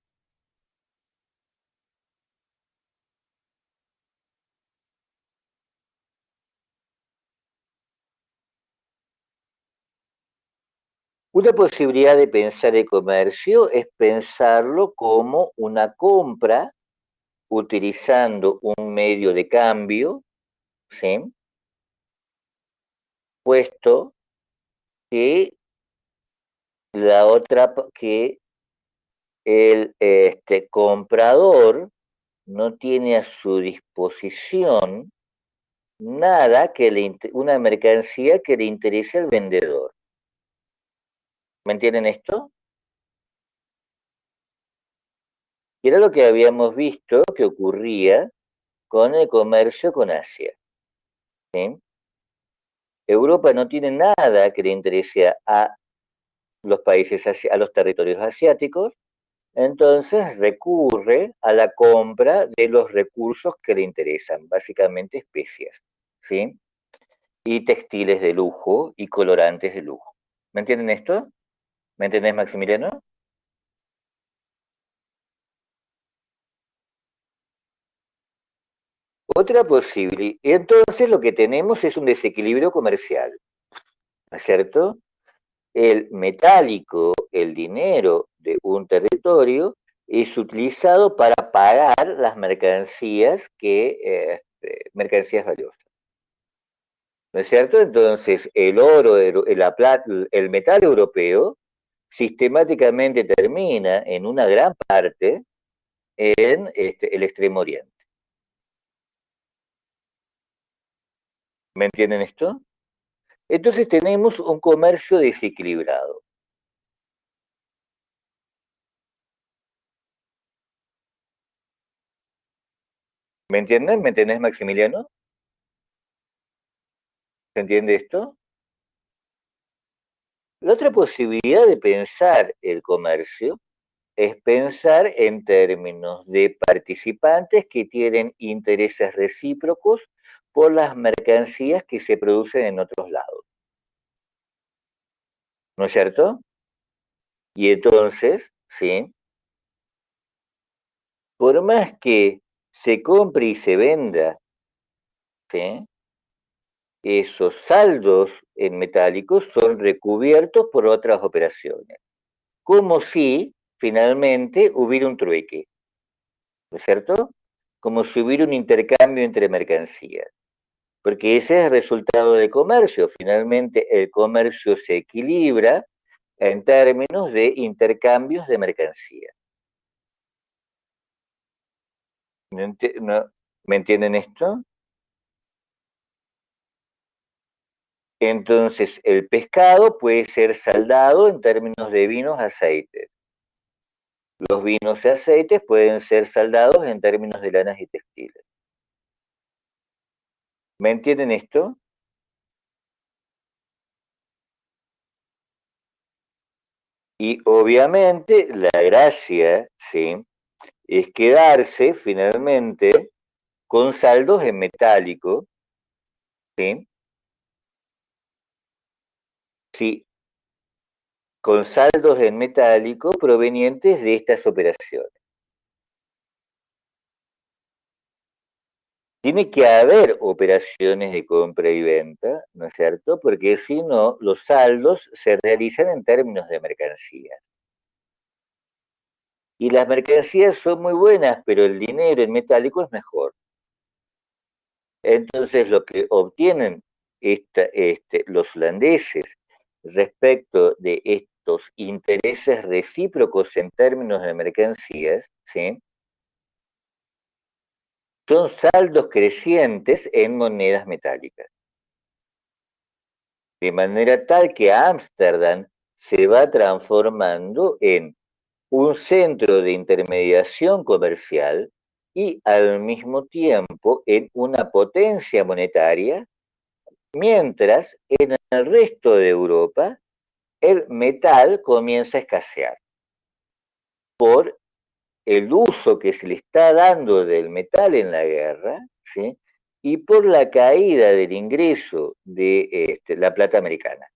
Una posibilidad de pensar el comercio es pensarlo como una compra utilizando un medio de cambio, ¿sí?, puesto que la otra, que el comprador no tiene a su disposición nada que una mercancía que le interese al vendedor. ¿Me entienden esto? Y era lo que habíamos visto que ocurría con el comercio con Asia, ¿sí? Europa no tiene nada que le interese a los países, a los territorios asiáticos, entonces recurre a la compra de los recursos que le interesan, básicamente especias, ¿sí?, y textiles de lujo y colorantes de lujo. ¿Me entienden esto? ¿Me entendés, Maximiliano? Otra posible. Entonces lo que tenemos es un desequilibrio comercial, ¿no es cierto? El metálico, el dinero de un territorio, es utilizado para pagar las mercancías mercancías valiosas. ¿No es cierto? Entonces, el oro, la plata, el metal europeo sistemáticamente termina en una gran parte en el Extremo Oriente. ¿Me entienden esto? Entonces tenemos un comercio desequilibrado. ¿Me entienden? ¿Me entendés, Maximiliano? ¿Se entiende esto? La otra posibilidad de pensar el comercio es pensar en términos de participantes que tienen intereses recíprocos por las mercancías que se producen en otros lados. ¿No es cierto? Y entonces, ¿sí?, por más que se compre y se venda, ¿sí?, esos saldos en metálicos son recubiertos por otras operaciones, como si finalmente hubiera un trueque, ¿no es cierto? Como si hubiera un intercambio entre mercancías. porque ese es el resultado del comercio. Finalmente, el comercio se equilibra en términos de intercambios de mercancías. ¿Me entienden esto? Entonces, el pescado puede ser saldado en términos de vinos, aceites. Los vinos y aceites pueden ser saldados en términos de lanas y textiles. ¿Me entienden esto? Y obviamente la gracia, ¿sí?, es quedarse finalmente con saldos en metálico, ¿sí? Sí, con saldos en metálico provenientes de estas operaciones. Tiene que haber operaciones de compra y venta, ¿no es cierto? Porque si no, los saldos se realizan en términos de mercancías. Y las mercancías son muy buenas, pero el dinero en metálico es mejor. Entonces, lo que obtienen los holandeses respecto de estos intereses recíprocos en términos de mercancías, ¿sí?, son saldos crecientes en monedas metálicas. De manera tal que Ámsterdam se va transformando en un centro de intermediación comercial y al mismo tiempo en una potencia monetaria, mientras en el resto de Europa el metal comienza a escasear por el uso que se le está dando del metal en la guerra, ¿sí?, y por la caída del ingreso de la plata americana.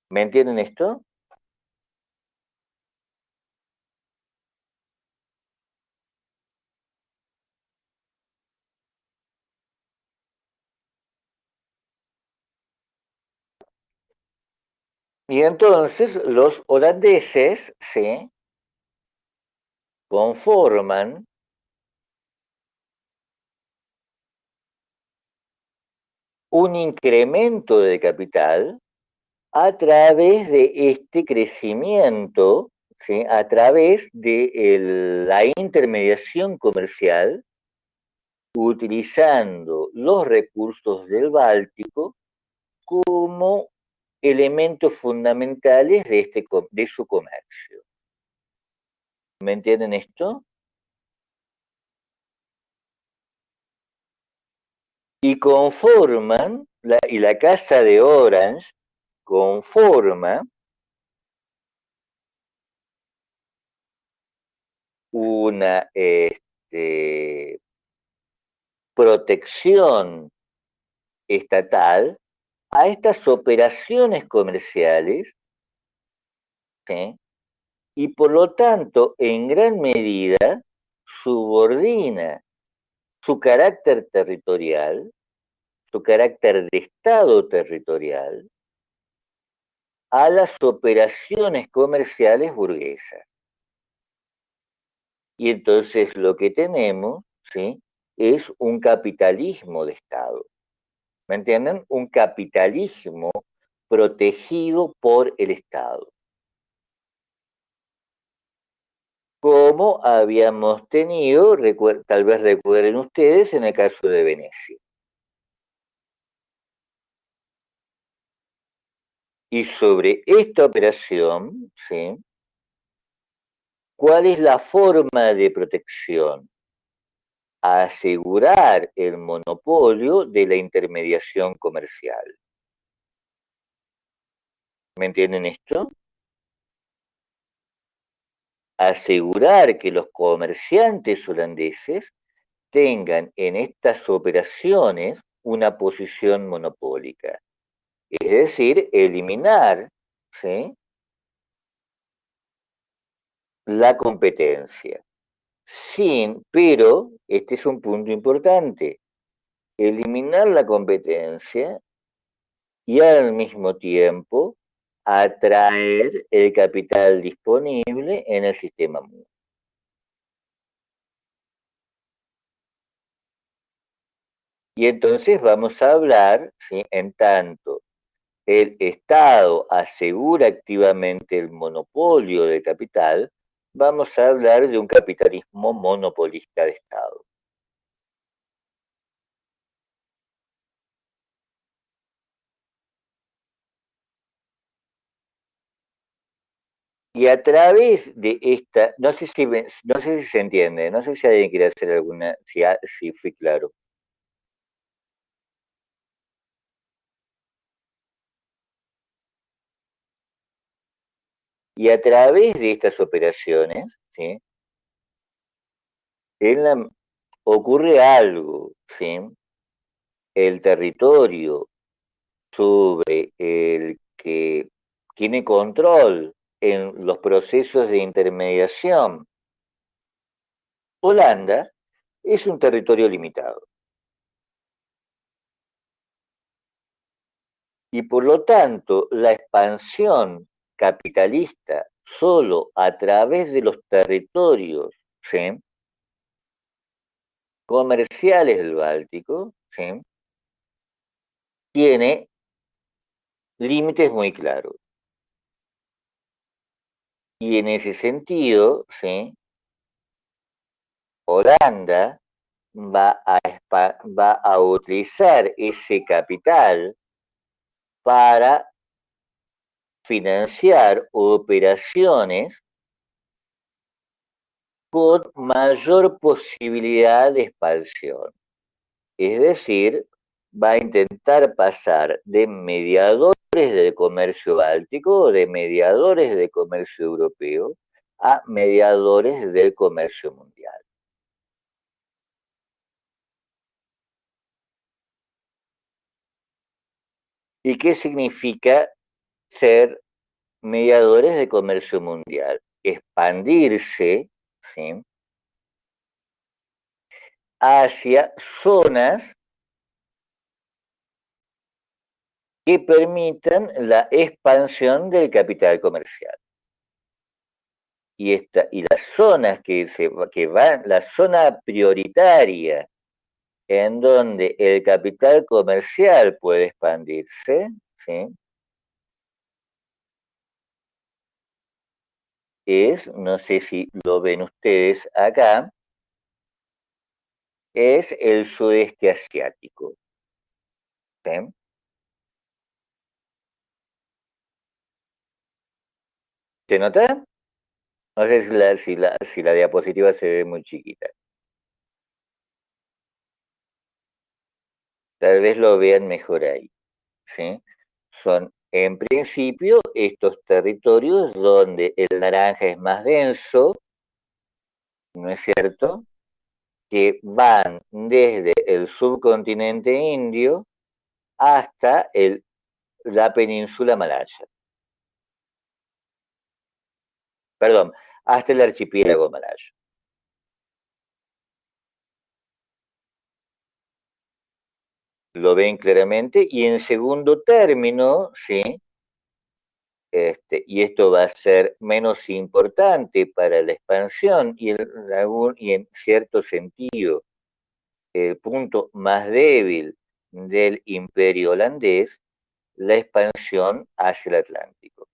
¿Me entienden esto? Y entonces los holandeses se conforman un incremento de capital a través de este crecimiento, ¿sí?, a través de la intermediación comercial, utilizando los recursos del Báltico como elementos fundamentales de su comercio. ¿Me entienden esto? Y conforman, y la Casa de Orange conforma una protección estatal a estas operaciones comerciales, ¿sí?, y por lo tanto, en gran medida, subordina su carácter territorial, su carácter de Estado territorial, a las operaciones comerciales burguesas. Y entonces lo que tenemos, ¿sí?, es un capitalismo de Estado. ¿Me entienden? Un capitalismo protegido por el Estado. Como habíamos tenido, tal vez recuerden ustedes, en el caso de Venecia. Y sobre esta operación, ¿sí?, ¿cuál es la forma de protección? Asegurar el monopolio de la intermediación comercial. ¿Me entienden esto? Asegurar que los comerciantes holandeses tengan en estas operaciones una posición monopólica. Es decir, eliminar, ¿sí?, la competencia. Pero, este es un punto importante, eliminar la competencia y al mismo tiempo atraer el capital disponible en el sistema mundial. Y entonces vamos a hablar, ¿sí? En tanto el Estado asegura activamente el monopolio de capital, vamos a hablar de un capitalismo monopolista de Estado. Y a través de esta, no sé si se entiende, no sé si alguien quiere hacer alguna, si fui claro. Y a través de estas operaciones, ¿sí? Ocurre algo, ¿sí? El territorio sobre el que tiene control en los procesos de intermediación. Holanda es un territorio limitado y por lo tanto la expansión capitalista solo a través de los territorios, ¿sí? Comerciales del Báltico, ¿sí? Tiene límites muy claros. Y en ese sentido, ¿sí? Holanda va a utilizar ese capital para financiar operaciones con mayor posibilidad de expansión. Es decir, va a intentar pasar de mediadores del comercio báltico o de mediadores del comercio europeo a mediadores del comercio mundial. ¿Y qué significa ser mediadores de comercio mundial? Expandirse, ¿sí? Hacia zonas que permitan la expansión del capital comercial. Y las zonas que van, la zona prioritaria en donde el capital comercial puede expandirse, ¿sí? No sé si lo ven ustedes acá, es el sudeste asiático. ¿Sí? ¿Se nota? No sé si la diapositiva se ve muy chiquita. Tal vez lo vean mejor ahí. ¿Sí? Son, en principio, estos territorios donde el naranja es más denso, ¿no es cierto? Que van desde el subcontinente indio hasta la península malaya. Perdón, hasta el archipiélago malayo. Lo ven claramente. Y en segundo término, ¿sí? Y esto va a ser menos importante para la expansión y en cierto sentido el punto más débil del imperio holandés, la expansión hacia el Atlántico,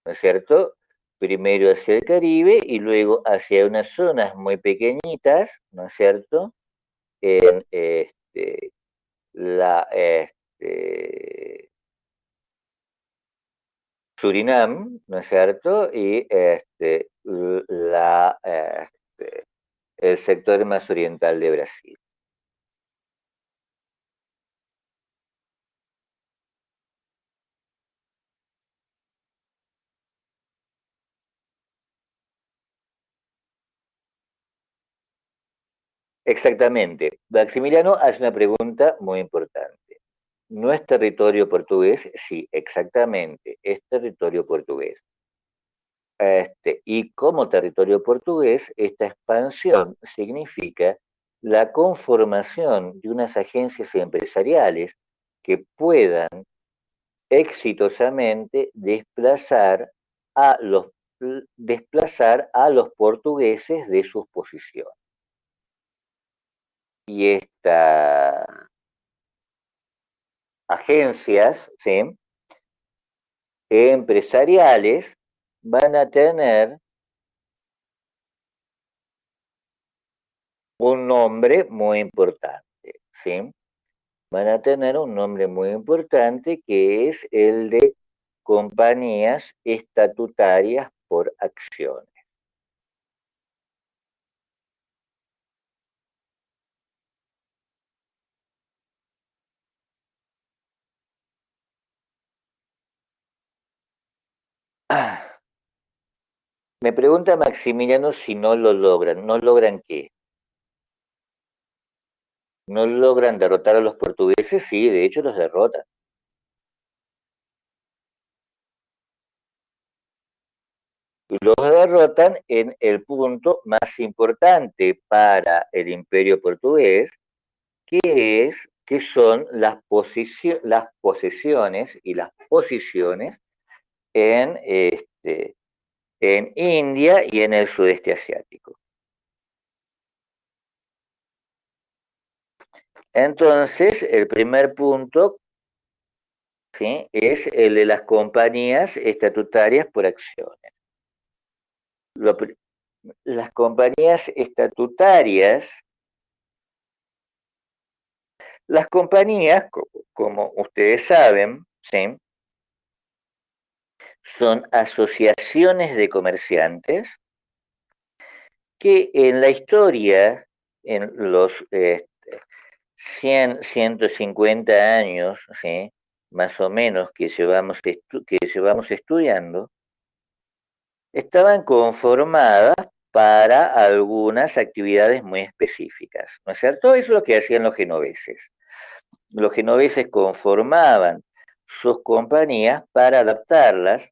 ¿no es cierto? Primero hacia el Caribe y luego hacia unas zonas muy pequeñitas, ¿no es cierto? En Surinam, ¿no es cierto? Y el sector más oriental de Brasil. Exactamente. Maximiliano hace una pregunta muy importante. ¿No es territorio portugués? Sí, exactamente, es territorio portugués. Y como territorio portugués, esta expansión significa la conformación de unas agencias empresariales que puedan exitosamente a los, desplazar a los portugueses de sus posiciones. y estas agencias, ¿sí?, empresariales van a tener un nombre muy importante, ¿sí? Van a tener un nombre muy importante que es el de compañías estatutarias por acciones. Ah, me pregunta Maximiliano si no lo logran. ¿No logran qué? ¿No logran derrotar a los portugueses? Sí, de hecho los derrotan. Y los derrotan en el punto más importante para el imperio portugués, que es que son las posesiones y las posiciones en India y en el sudeste asiático. Entonces, el primer punto, ¿sí?, es el de las compañías estatutarias por acciones. Lo, las compañías estatutarias, las compañías, como ustedes saben, ¿sí?, son asociaciones de comerciantes que en la historia, en los 100, 150 años, ¿sí?, más o menos que llevamos estudiando, estaban conformadas para algunas actividades muy específicas, ¿no es cierto? Eso es lo que hacían los genoveses. Los genoveses conformaban sus compañías para adaptarlas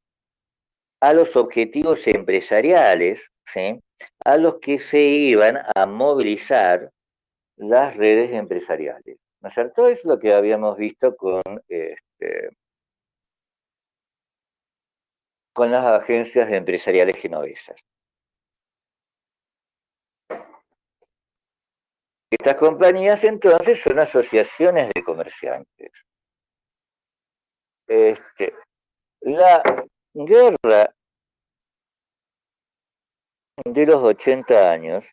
a los objetivos empresariales, ¿sí?, a los que se iban a movilizar las redes empresariales, ¿no es cierto? Es lo que habíamos visto con las agencias empresariales genovesas. Estas compañías entonces son asociaciones de comerciantes. La guerra de los 80 años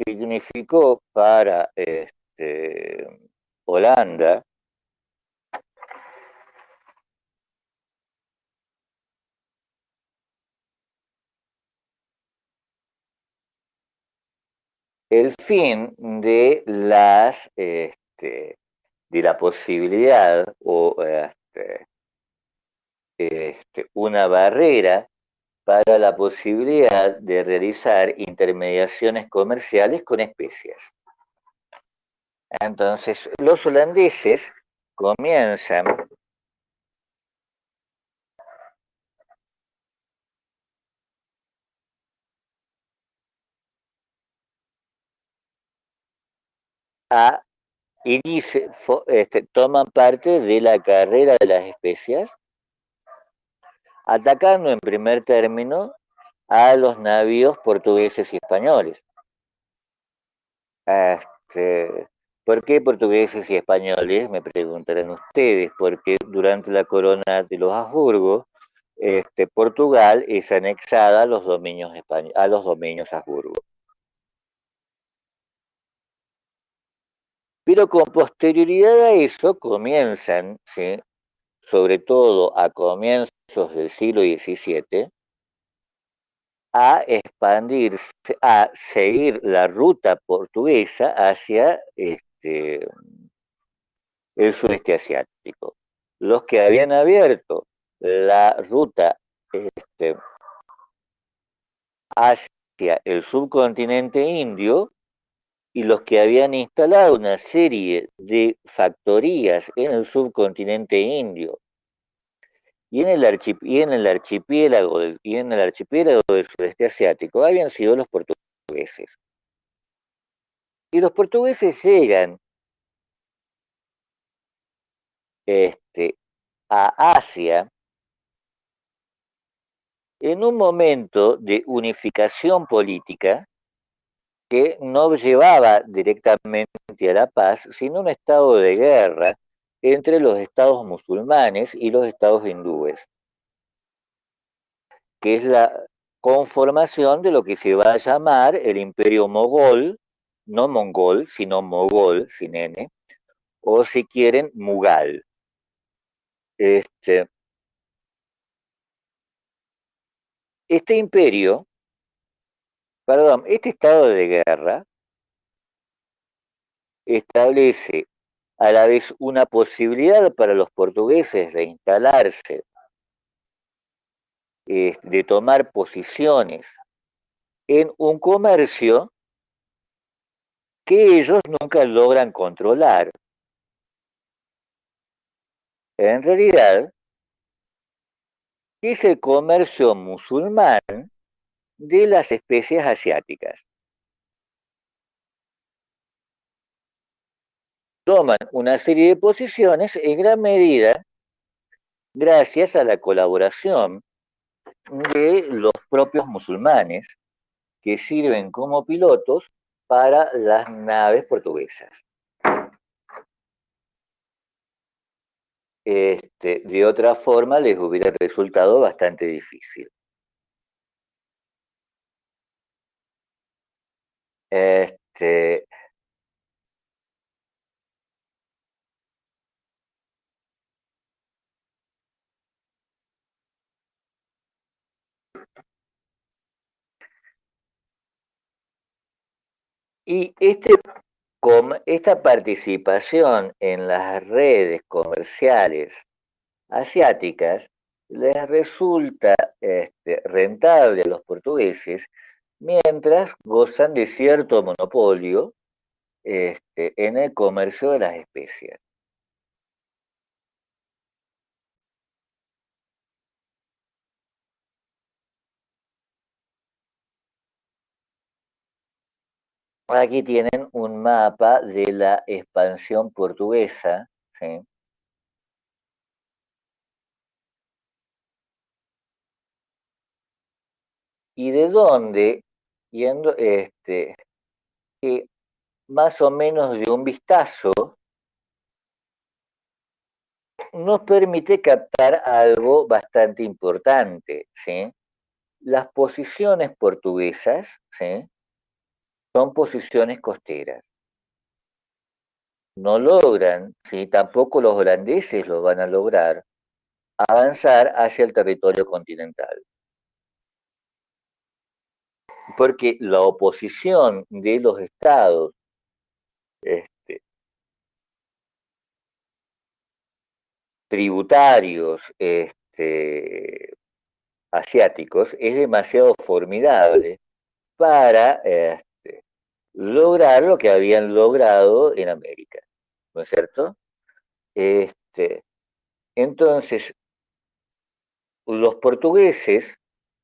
significó para Holanda el fin de de la posibilidad o una barrera para la posibilidad de realizar intermediaciones comerciales con especias. Entonces, los holandeses comienzan a y dice, toman parte de la carrera de las especias, atacando en primer término a los navíos portugueses y españoles. Este, ¿Por qué portugueses y españoles? Me preguntarán ustedes, porque durante la corona de los Habsburgo, Portugal es anexada a los dominios a los dominios Habsburgo. Pero con posterioridad a eso comienzan, ¿sí?, sobre todo a comienzos del siglo XVII, a expandirse, a seguir la ruta portuguesa hacia el sudeste asiático. Los que habían abierto la ruta este, hacia el subcontinente indio y los que habían instalado una serie de factorías en el subcontinente indio y en el archipiélago del sudeste asiático habían sido los portugueses. Y los portugueses llegan este, a Asia en un momento de unificación política que no llevaba directamente a la paz, sino un estado de guerra entre los estados musulmanes y los estados hindúes, que es la conformación de lo que se va a llamar el imperio mogol, no mongol, sino mogol, sin N, o si quieren, mughal. Este, este imperio, perdón, este estado de guerra establece a la vez una posibilidad para los portugueses de instalarse, de tomar posiciones en un comercio que ellos nunca logran controlar. En realidad, es el comercio musulmán de las especies asiáticas. Toman una serie de posiciones en gran medida gracias a la colaboración de los propios musulmanes que sirven como pilotos para las naves portuguesas. De otra forma les hubiera resultado bastante difícil. Este, y esta participación en las redes comerciales asiáticas les resulta rentable a los portugueses mientras gozan de cierto monopolio en el comercio de las especias. Aquí tienen un mapa de la expansión portuguesa, ¿sí? Y de dónde, yendo, que más o menos de un vistazo, nos permite captar algo bastante importante, ¿sí? Las posiciones portuguesas, ¿sí? Son posiciones costeras. No logran, ¿sí? Tampoco los holandeses lo van a lograr, avanzar hacia el territorio continental. Porque la oposición de los estados este, tributarios asiáticos es demasiado formidable para lograr lo que habían logrado en América, ¿no es cierto? Este, entonces, los portugueses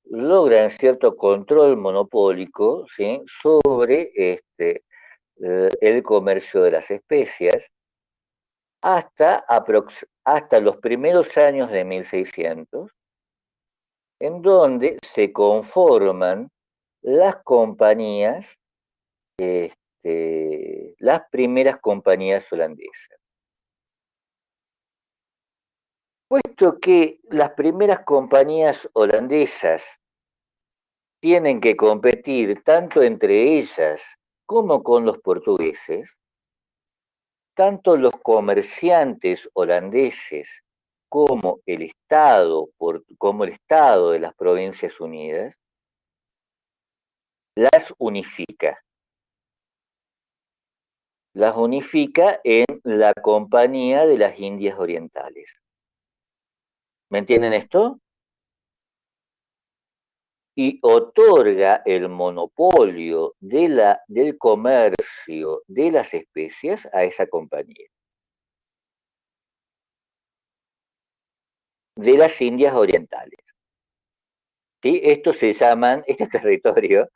logran cierto control monopólico, ¿sí? Sobre el comercio de las especias hasta los primeros años de 1600, en donde se conforman las compañías, las primeras compañías holandesas. Puesto que las primeras compañías holandesas tienen que competir tanto entre ellas como con los portugueses, tanto los comerciantes holandeses como el Estado de las Provincias Unidas, las unifica. Las unifica en la Compañía de las Indias Orientales. ¿Me entienden esto? Y otorga el monopolio del comercio de las especias a esa compañía. De las Indias Orientales. ¿Sí? Este territorio,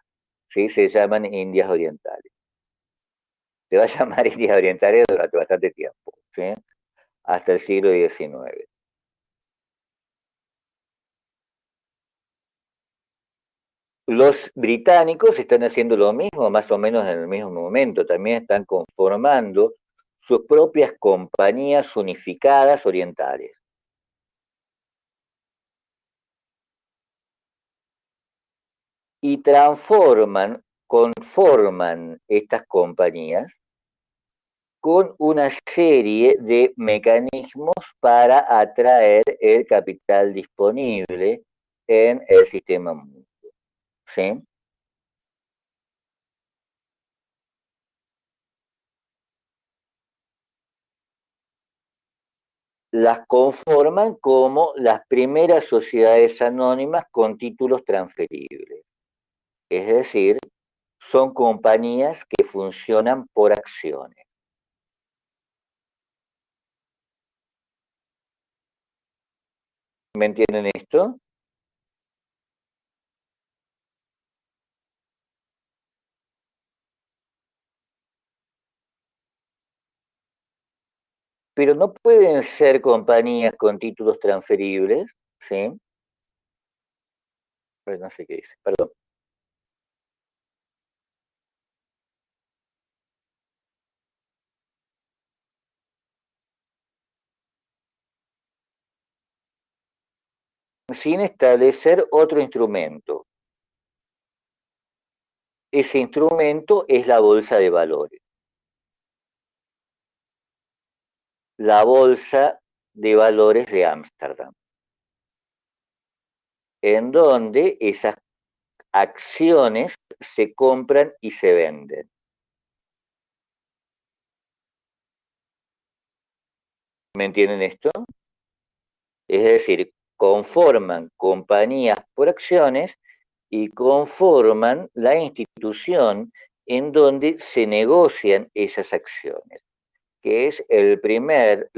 ¿sí? Se llaman Indias Orientales. Se va a llamar Indias Orientales durante bastante tiempo, ¿sí? Hasta el siglo XIX. Los británicos están haciendo lo mismo, más o menos en el mismo momento. También están conformando sus propias compañías unificadas orientales. Y conforman estas compañías con una serie de mecanismos para atraer el capital disponible en el sistema mundo. ¿Sí? Las conforman como las primeras sociedades anónimas con títulos transferibles. Es decir, son compañías que funcionan por acciones. ¿Me entienden esto? Pero no pueden ser compañías con títulos transferibles, ¿sí? Pues no sé qué dice, perdón. Sin establecer otro instrumento. Ese instrumento es la bolsa de valores. La bolsa de valores de Ámsterdam, en donde esas acciones se compran y se venden. ¿Me entienden esto? Es decir, conforman compañías por acciones y conforman la institución en donde se negocian esas acciones, que es el primer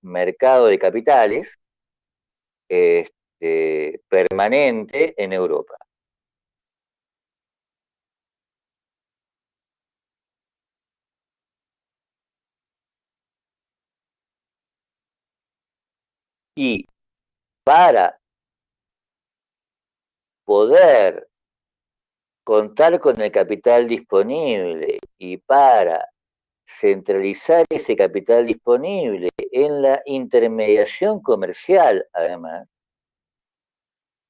mercado de capitales permanente en Europa. Y para poder contar con el capital disponible y para centralizar ese capital disponible en la intermediación comercial, además,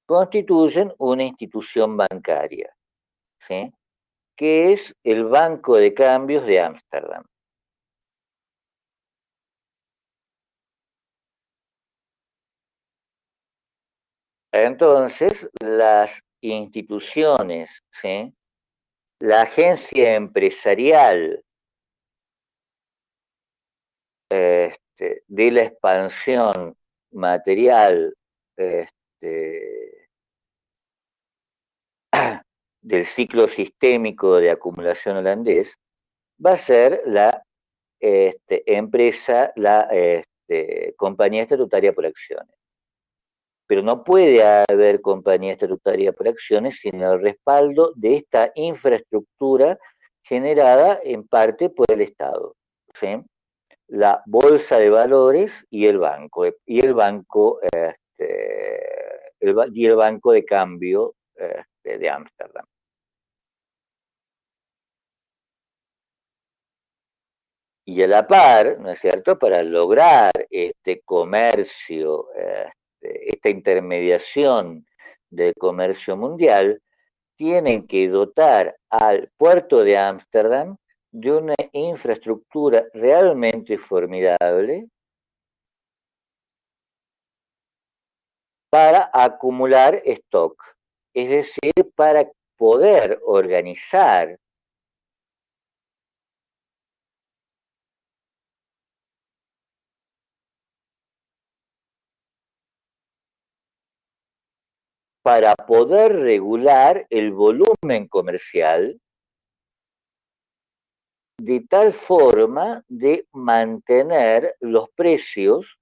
constituyen una institución bancaria, ¿sí? Que es el Banco de Cambios de Ámsterdam. Entonces, las instituciones, ¿sí? La agencia empresarial de la expansión material este, del ciclo sistémico de acumulación holandés va a ser la empresa, la compañía estatutaria por acciones. Pero no puede haber compañía estatutaria por acciones sin el respaldo de esta infraestructura generada en parte por el Estado. ¿Sí? La bolsa de valores y el banco de cambio de Ámsterdam. Y a la par, ¿no es cierto?, para lograr este comercio, esta intermediación del comercio mundial, tienen que dotar al puerto de Ámsterdam de una infraestructura realmente formidable para acumular stock, es decir, para poder organizar, para poder regular el volumen comercial de tal forma de mantener los precios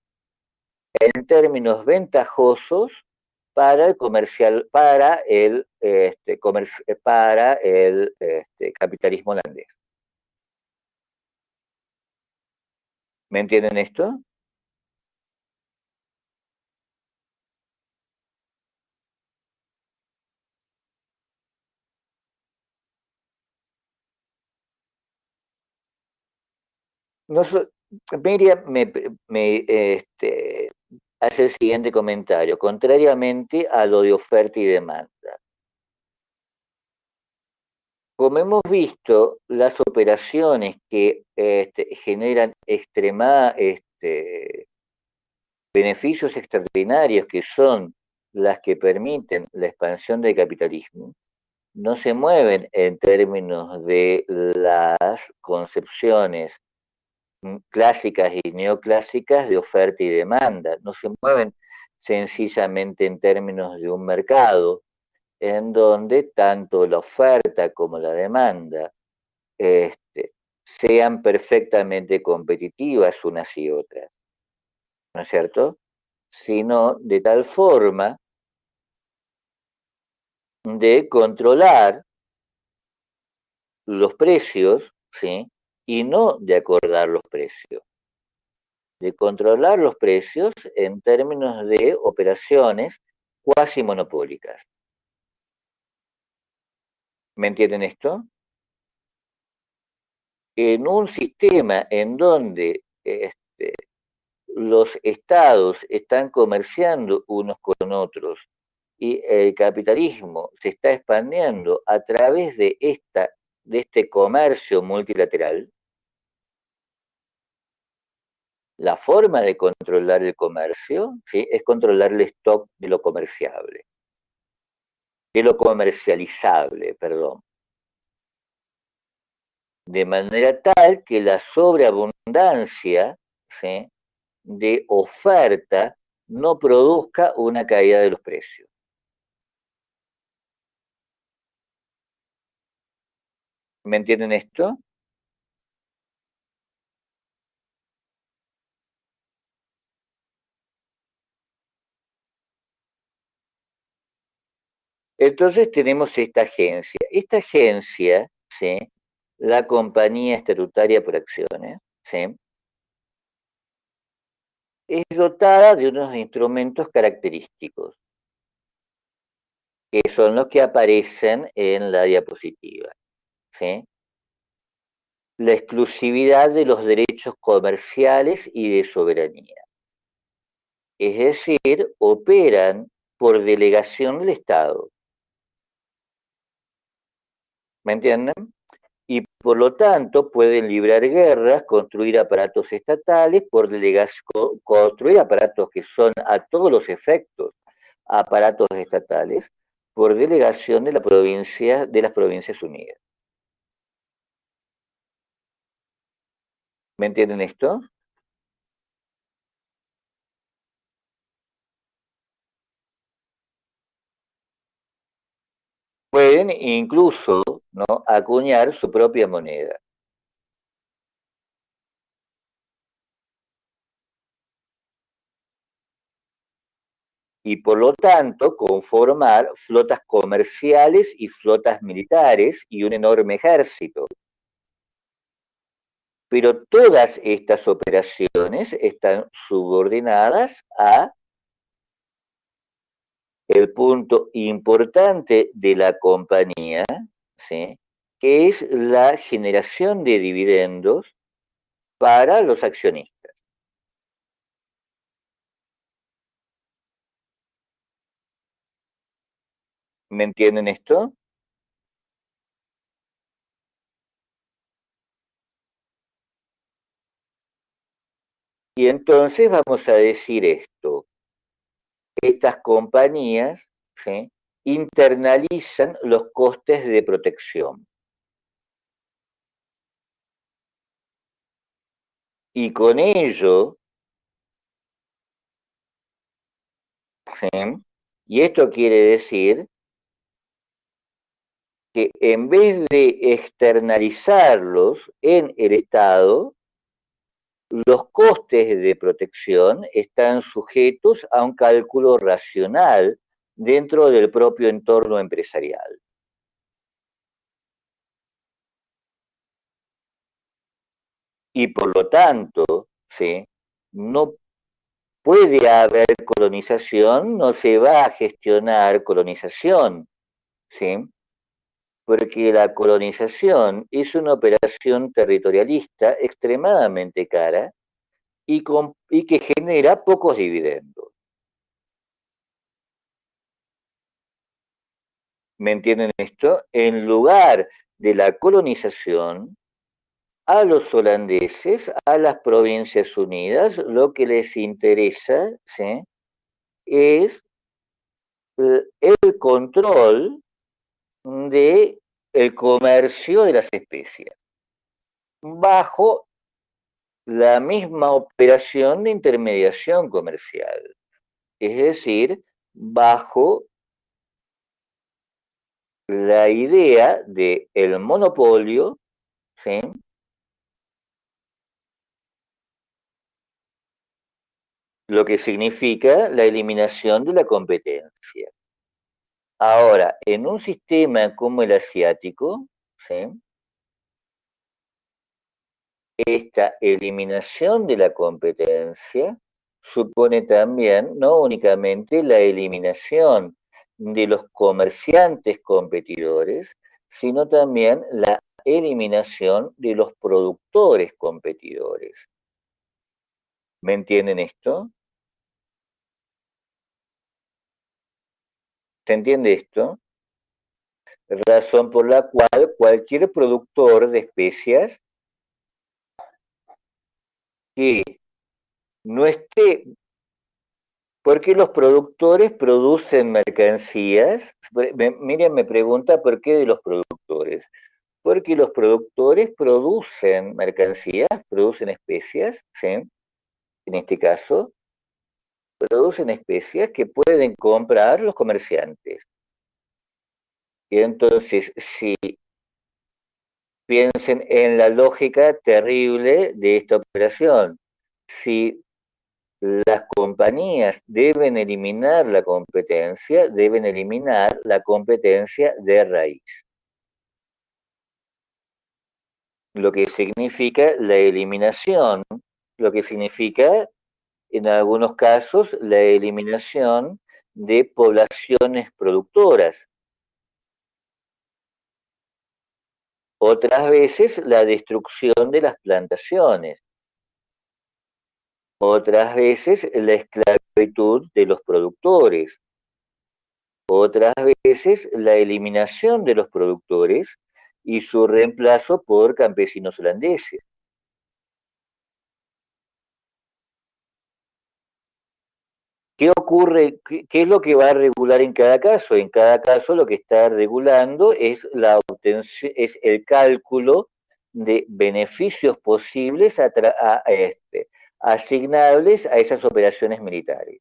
en términos ventajosos para el comercial, para el capitalismo holandés. ¿Me entienden esto? No Miriam hace el siguiente comentario, contrariamente a lo de oferta y demanda. Como hemos visto, las operaciones que generan beneficios extraordinarios, que son las que permiten la expansión del capitalismo, no se mueven en términos de las concepciones clásicas y neoclásicas de oferta y demanda, no se mueven sencillamente en términos de un mercado en donde tanto la oferta como la demanda sean perfectamente competitivas unas y otras, ¿no es cierto? Sino de tal forma de controlar los precios, ¿sí? Y no de acordar los precios, de controlar los precios en términos de operaciones cuasi monopólicas. ¿Me entienden esto? En un sistema en donde los estados están comerciando unos con otros y el capitalismo se está expandiendo a través de este comercio multilateral, la forma de controlar el comercio, ¿sí?, es controlar el stock de lo comercializable, perdón, de manera tal que la sobreabundancia, ¿sí?, de oferta no produzca una caída de los precios. ¿Me entienden esto? Entonces tenemos esta agencia. Esta agencia, ¿sí?, la Compañía Estatutaria por Acciones, ¿sí?, es dotada de unos instrumentos característicos, que son los que aparecen en la diapositiva, ¿sí? La exclusividad de los derechos comerciales y de soberanía. Es decir, operan por delegación del Estado. ¿Me entienden? Y por lo tanto pueden librar guerras, construir aparatos estatales, construir aparatos que son a todos los efectos aparatos estatales, por delegación de de las Provincias Unidas. ¿Me entienden esto? Pueden incluso, ¿no?, acuñar su propia moneda. Y por lo tanto conformar flotas comerciales y flotas militares y un enorme ejército. Pero todas estas operaciones están subordinadas a el punto importante de la compañía, ¿sí?, que es la generación de dividendos para los accionistas. ¿Me entienden esto? Y entonces vamos a decir esto: estas compañías, ¿sí?, internalizan los costes de protección. Y con ello, ¿sí?, y esto quiere decir que en vez de externalizarlos en el Estado, los costes de protección están sujetos a un cálculo racional dentro del propio entorno empresarial. Y por lo tanto, ¿sí?, no puede haber colonización, no se va a gestionar colonización, ¿sí?, porque la colonización es una operación territorialista extremadamente cara y que genera pocos dividendos. ¿Me entienden esto? En lugar de la colonización, a los holandeses, a las Provincias Unidas, lo que les interesa, ¿sí?, es el control de el comercio de las especias, bajo la misma operación de intermediación comercial, es decir, bajo la idea de el monopolio, ¿sí?, lo que significa la eliminación de la competencia. Ahora, en un sistema como el asiático, ¿sí?, esta eliminación de la competencia supone también no únicamente la eliminación de los comerciantes competidores, sino también la eliminación de los productores competidores. ¿Me entienden esto? ¿Se entiende esto? Razón por la cual cualquier productor de especias que no esté, porque los productores producen mercancías. Miren, me pregunta por qué de los productores. Porque los productores producen mercancías, producen especias, ¿sí?, en este caso, producen especias que pueden comprar los comerciantes. Y entonces, si piensen en la lógica terrible de esta operación, si las compañías deben eliminar la competencia, deben eliminar la competencia de raíz, lo que significa la eliminación, lo que significa en algunos casos la eliminación de poblaciones productoras, otras veces la destrucción de las plantaciones, otras veces la esclavitud de los productores, otras veces la eliminación de los productores y su reemplazo por campesinos holandeses. ¿Qué ocurre? ¿Qué es lo que va a regular en cada caso? En cada caso lo que está regulando es la obtención, es el cálculo de beneficios posibles asignables a esas operaciones militares.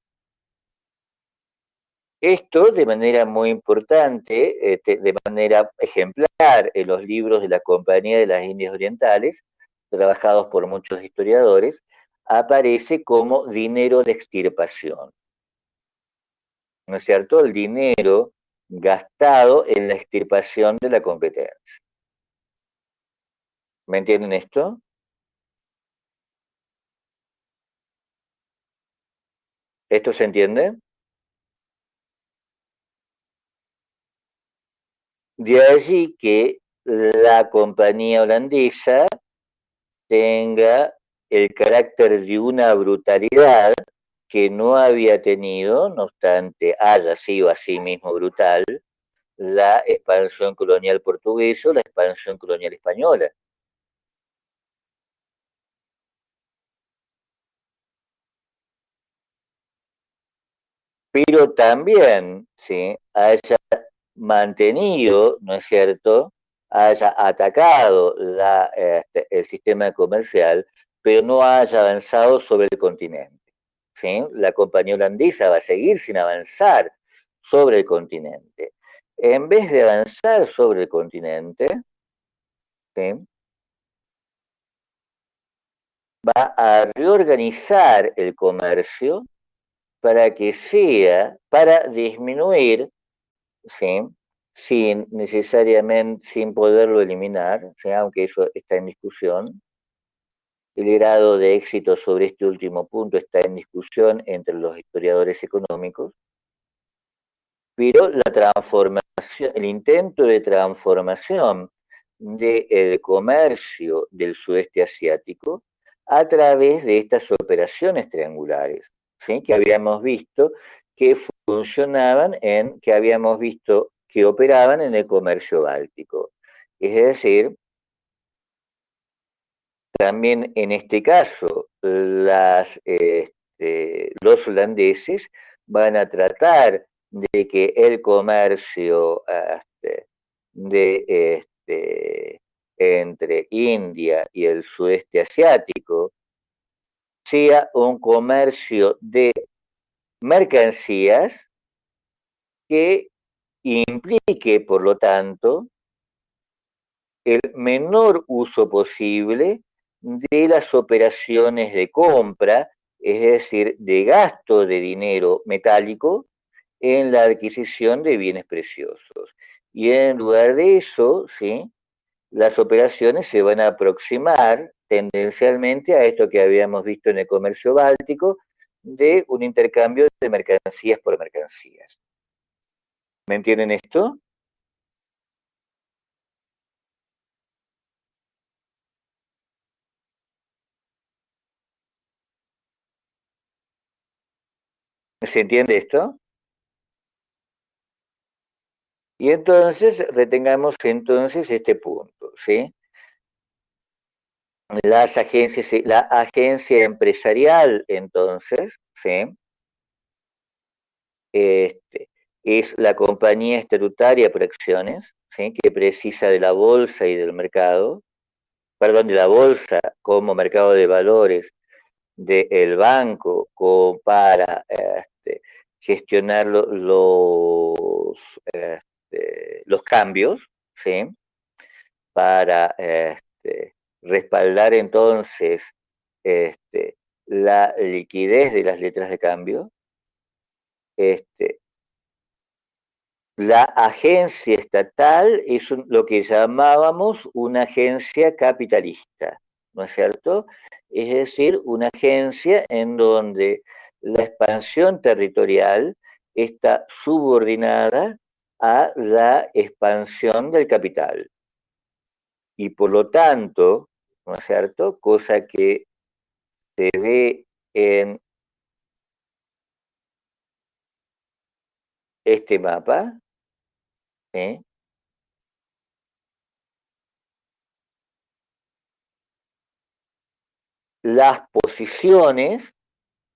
Esto de manera muy importante, de manera ejemplar en los libros de la Compañía de las Indias Orientales, trabajados por muchos historiadores, aparece como dinero de extirpación. ¿No es cierto? El dinero gastado en la extirpación de la competencia. ¿Me entienden esto? ¿Esto se entiende? De allí que la compañía holandesa tenga el carácter de una brutalidad que no había tenido, no obstante haya sido así mismo brutal, la expansión colonial portuguesa o la expansión colonial española. Pero también, ¿sí?, haya mantenido, ¿no es cierto?, haya atacado el sistema comercial, pero no haya avanzado sobre el continente. ¿Sí? La compañía holandesa va a seguir sin avanzar sobre el continente. En vez de avanzar sobre el continente, ¿sí?, va a reorganizar el comercio para que sea, para disminuir, ¿sí?, sin necesariamente, sin poderlo eliminar, ¿sí?, aunque eso está en discusión. El grado de éxito sobre este último punto está en discusión entre los historiadores económicos. pero la transformación, el intento de transformación del comercio del sudeste asiático a través de estas operaciones triangulares, ¿sí? Que habíamos visto que funcionaban que habíamos visto que operaban en el comercio báltico. Es decir, también en este caso, los holandeses van a tratar de que el comercio de, entre India y el sudeste asiático sea un comercio de mercancías que implique, por lo tanto, el menor uso posible de las operaciones de compra, es decir, de gasto de dinero metálico en la adquisición de bienes preciosos. Y en lugar de eso, ¿sí? Las operaciones se van a aproximar tendencialmente a esto que habíamos visto en el comercio báltico, de un intercambio de mercancías por mercancías. ¿Me entienden esto? ¿Se entiende esto? Y entonces retengamos entonces este punto, ¿sí? La agencia empresarial, entonces, ¿sí? Este, es la compañía estatutaria por acciones, ¿sí? Que precisa de la bolsa y del mercado, perdón, de la bolsa como mercado de valores del banco como para gestionar los cambios, ¿sí? Para respaldar entonces este, la liquidez de las letras de cambio. Este, la agencia estatal es lo que llamábamos una agencia capitalista, ¿no es cierto? Es decir, una agencia en donde la expansión territorial está subordinada a la expansión del capital. Y por lo tanto, ¿no es cierto? Cosa que se ve en este mapa, ¿eh? Las posiciones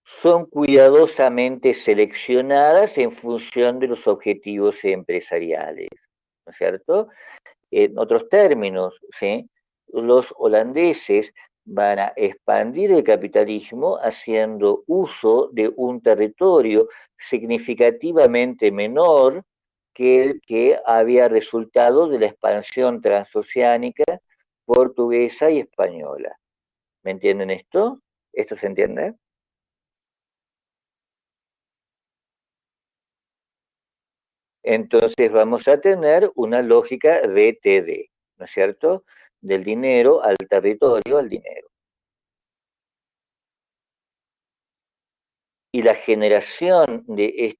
son cuidadosamente seleccionadas en función de los objetivos empresariales, ¿no es cierto? En otros términos, ¿sí? Los holandeses van a expandir el capitalismo haciendo uso de un territorio significativamente menor que el que había resultado de la expansión transoceánica portuguesa y española. ¿Me entienden esto? ¿Esto se entiende? Entonces vamos a tener una lógica DTD, ¿no es cierto? Del dinero al territorio al dinero. Y la generación de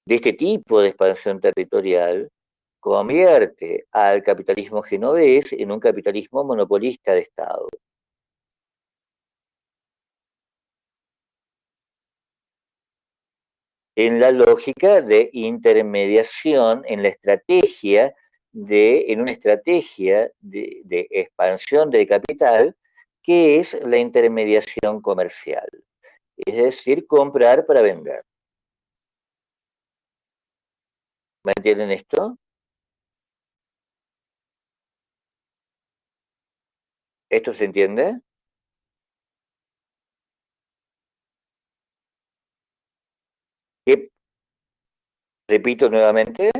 este tipo de expansión territorial convierte al capitalismo genovés en un capitalismo monopolista de Estado. En la lógica de intermediación, en la estrategia en una estrategia de expansión del capital, que es la intermediación comercial, es decir, comprar para vender. ¿Me entienden esto? ¿Esto se entiende? ¿Qué? Repito nuevamente.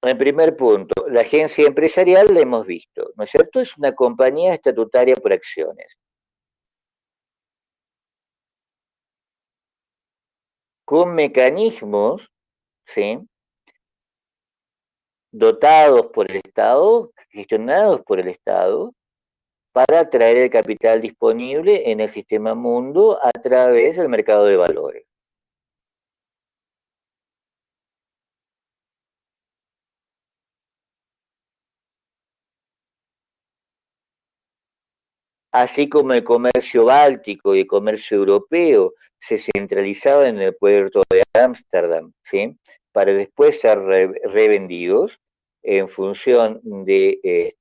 En primer punto, la agencia empresarial la hemos visto, ¿no es cierto? Es una compañía estatutaria por acciones, con mecanismos, ¿sí? dotados por el Estado, gestionados por el Estado, para atraer el capital disponible en el sistema mundo a través del mercado de valores. Así como el comercio báltico y el comercio europeo se centralizaba en el puerto de Ámsterdam, ¿sí? Para después ser revendidos en función de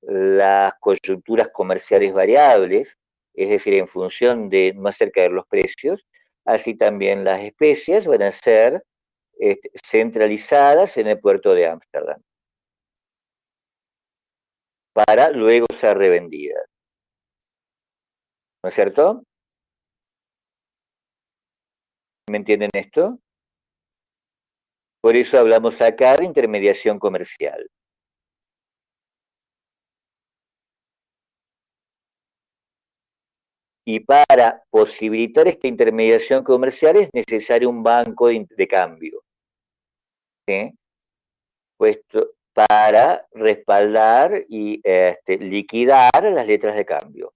las coyunturas comerciales variables, es decir, en función de no hacer caer los precios, así también las especias van a ser centralizadas en el puerto de Ámsterdam para luego ser revendidas. ¿No es cierto? ¿Me entienden esto? Por eso hablamos acá de intermediación comercial. Y para posibilitar esta intermediación comercial es necesario un banco de cambio, ¿sí? Puesto para respaldar y liquidar las letras de cambio.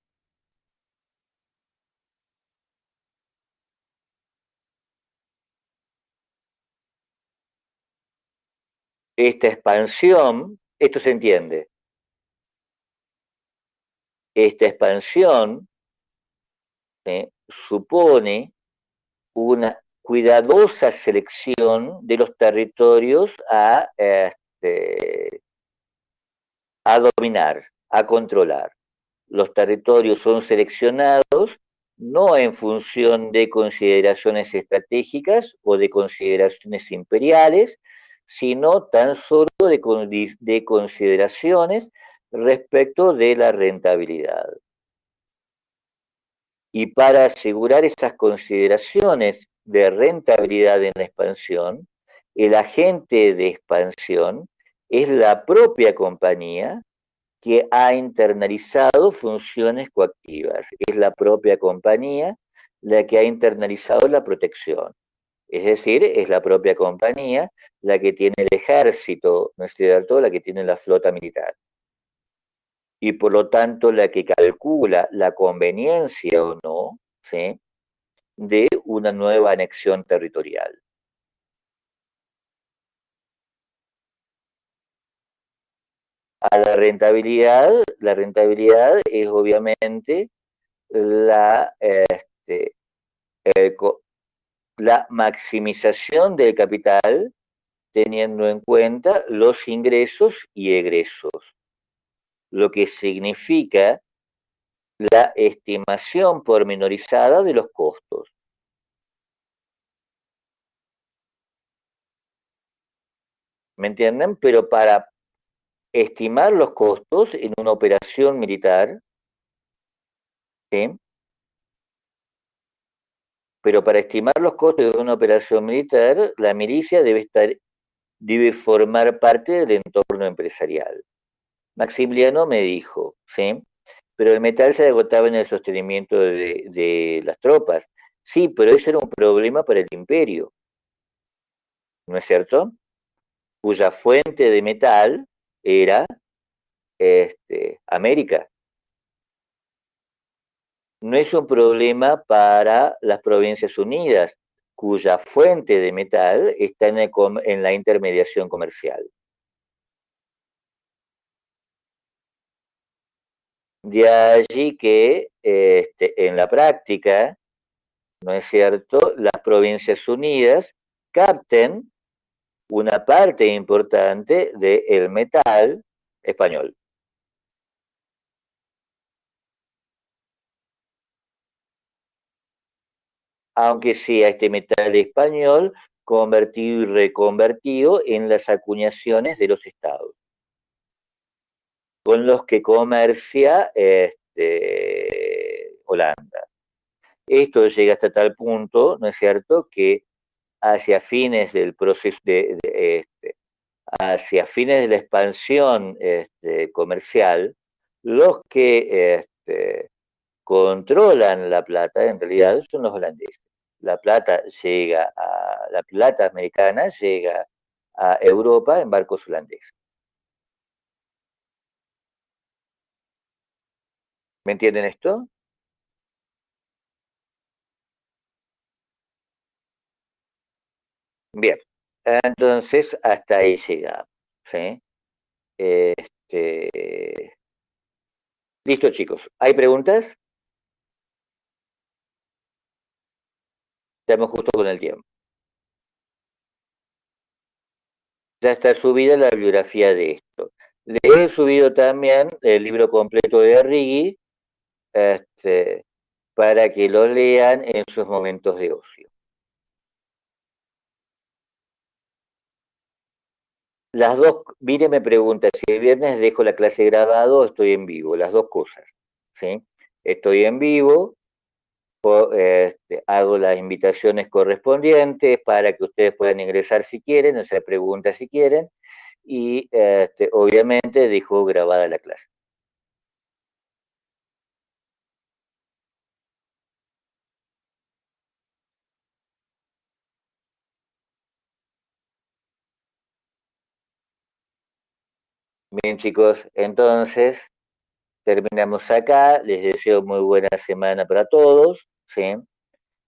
Esta expansión, esto se entiende, esta expansión supone una cuidadosa selección de los territorios a dominar, a controlar. Los territorios son seleccionados no en función de consideraciones estratégicas o de consideraciones imperiales, sino tan solo de consideraciones respecto de la rentabilidad. Y para asegurar esas consideraciones de rentabilidad en la expansión, el agente de expansión es la propia compañía que ha internalizado funciones coactivas. Es la propia compañía la que ha internalizado la protección. Es decir, es la propia compañía la que tiene el ejército, ¿no es cierto?, la que tiene la flota militar. Y por lo tanto la que calcula la conveniencia o no, ¿sí?, de una nueva anexión territorial. A la rentabilidad es obviamente la, el, la maximización del capital teniendo en cuenta los ingresos y egresos, lo que significa la estimación pormenorizada de los costos. ¿Me entienden? Pero para estimar los costos en una operación militar, ¿sí?, pero para estimar los costos de una operación militar, la milicia debe formar parte del entorno empresarial. Maximiliano me dijo, ¿sí?, pero el metal se agotaba en el sostenimiento de las tropas. Sí, pero eso era un problema para el imperio, ¿no es cierto? Cuya fuente de metal era América. No es un problema para las Provincias Unidas, cuya fuente de metal está en la intermediación comercial. De allí que en la práctica, ¿no es cierto?, las Provincias Unidas capten una parte importante del metal español. Aunque sea este metal español convertido y reconvertido en las acuñaciones de los estados, con los que comercia Holanda. Esto llega hasta tal punto, ¿no es cierto?, que hacia fines del proceso hacia fines de la expansión comercial, los que controlan la plata en realidad son los holandeses. La plata americana llega a Europa en barcos holandeses. ¿Me entienden esto? Bien, entonces hasta ahí llegamos. ¿Sí? Este, listo, chicos. ¿Hay preguntas? Estamos justo con el tiempo. Ya está subida la bibliografía de esto. Le he subido también el libro completo de Arrighi, este, para que lo lean en sus momentos de ocio. Las dos, Mire, me pregunta si el viernes dejo la clase grabado o estoy en vivo, las dos cosas. ¿Sí? Estoy en vivo, hago las invitaciones correspondientes para que ustedes puedan ingresar si quieren, hacer preguntas si quieren, y obviamente dejo grabada la clase. Bien, chicos, entonces terminamos acá. Les deseo muy buena semana para todos. ¿Sí?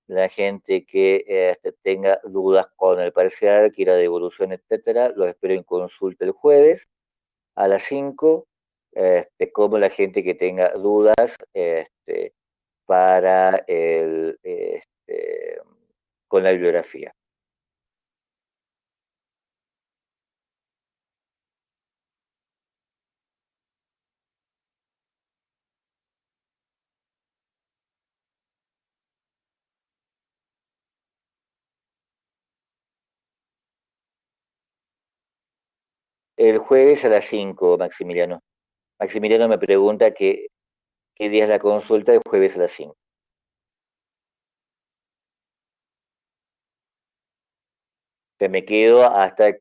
La gente que tenga dudas con el parcial, quiera devolución, etcétera, los espero en consulta el jueves a las 5, como la gente que tenga dudas para con la bibliografía. El jueves a las 5, Maximiliano. Maximiliano me pregunta qué día es la consulta el jueves a las 5. Se me quedo hasta,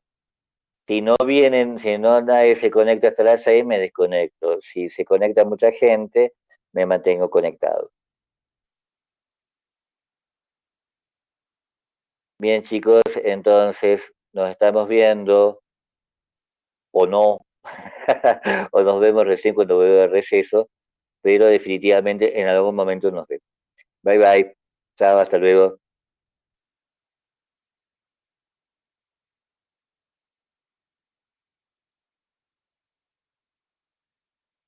si no vienen, si no nadie se conecta hasta las 6, me desconecto. Si se conecta mucha gente, me mantengo conectado. Bien, chicos, entonces nos estamos viendo o no, o nos vemos recién cuando vuelva el receso, pero definitivamente en algún momento nos vemos. Bye bye. Chao, hasta luego.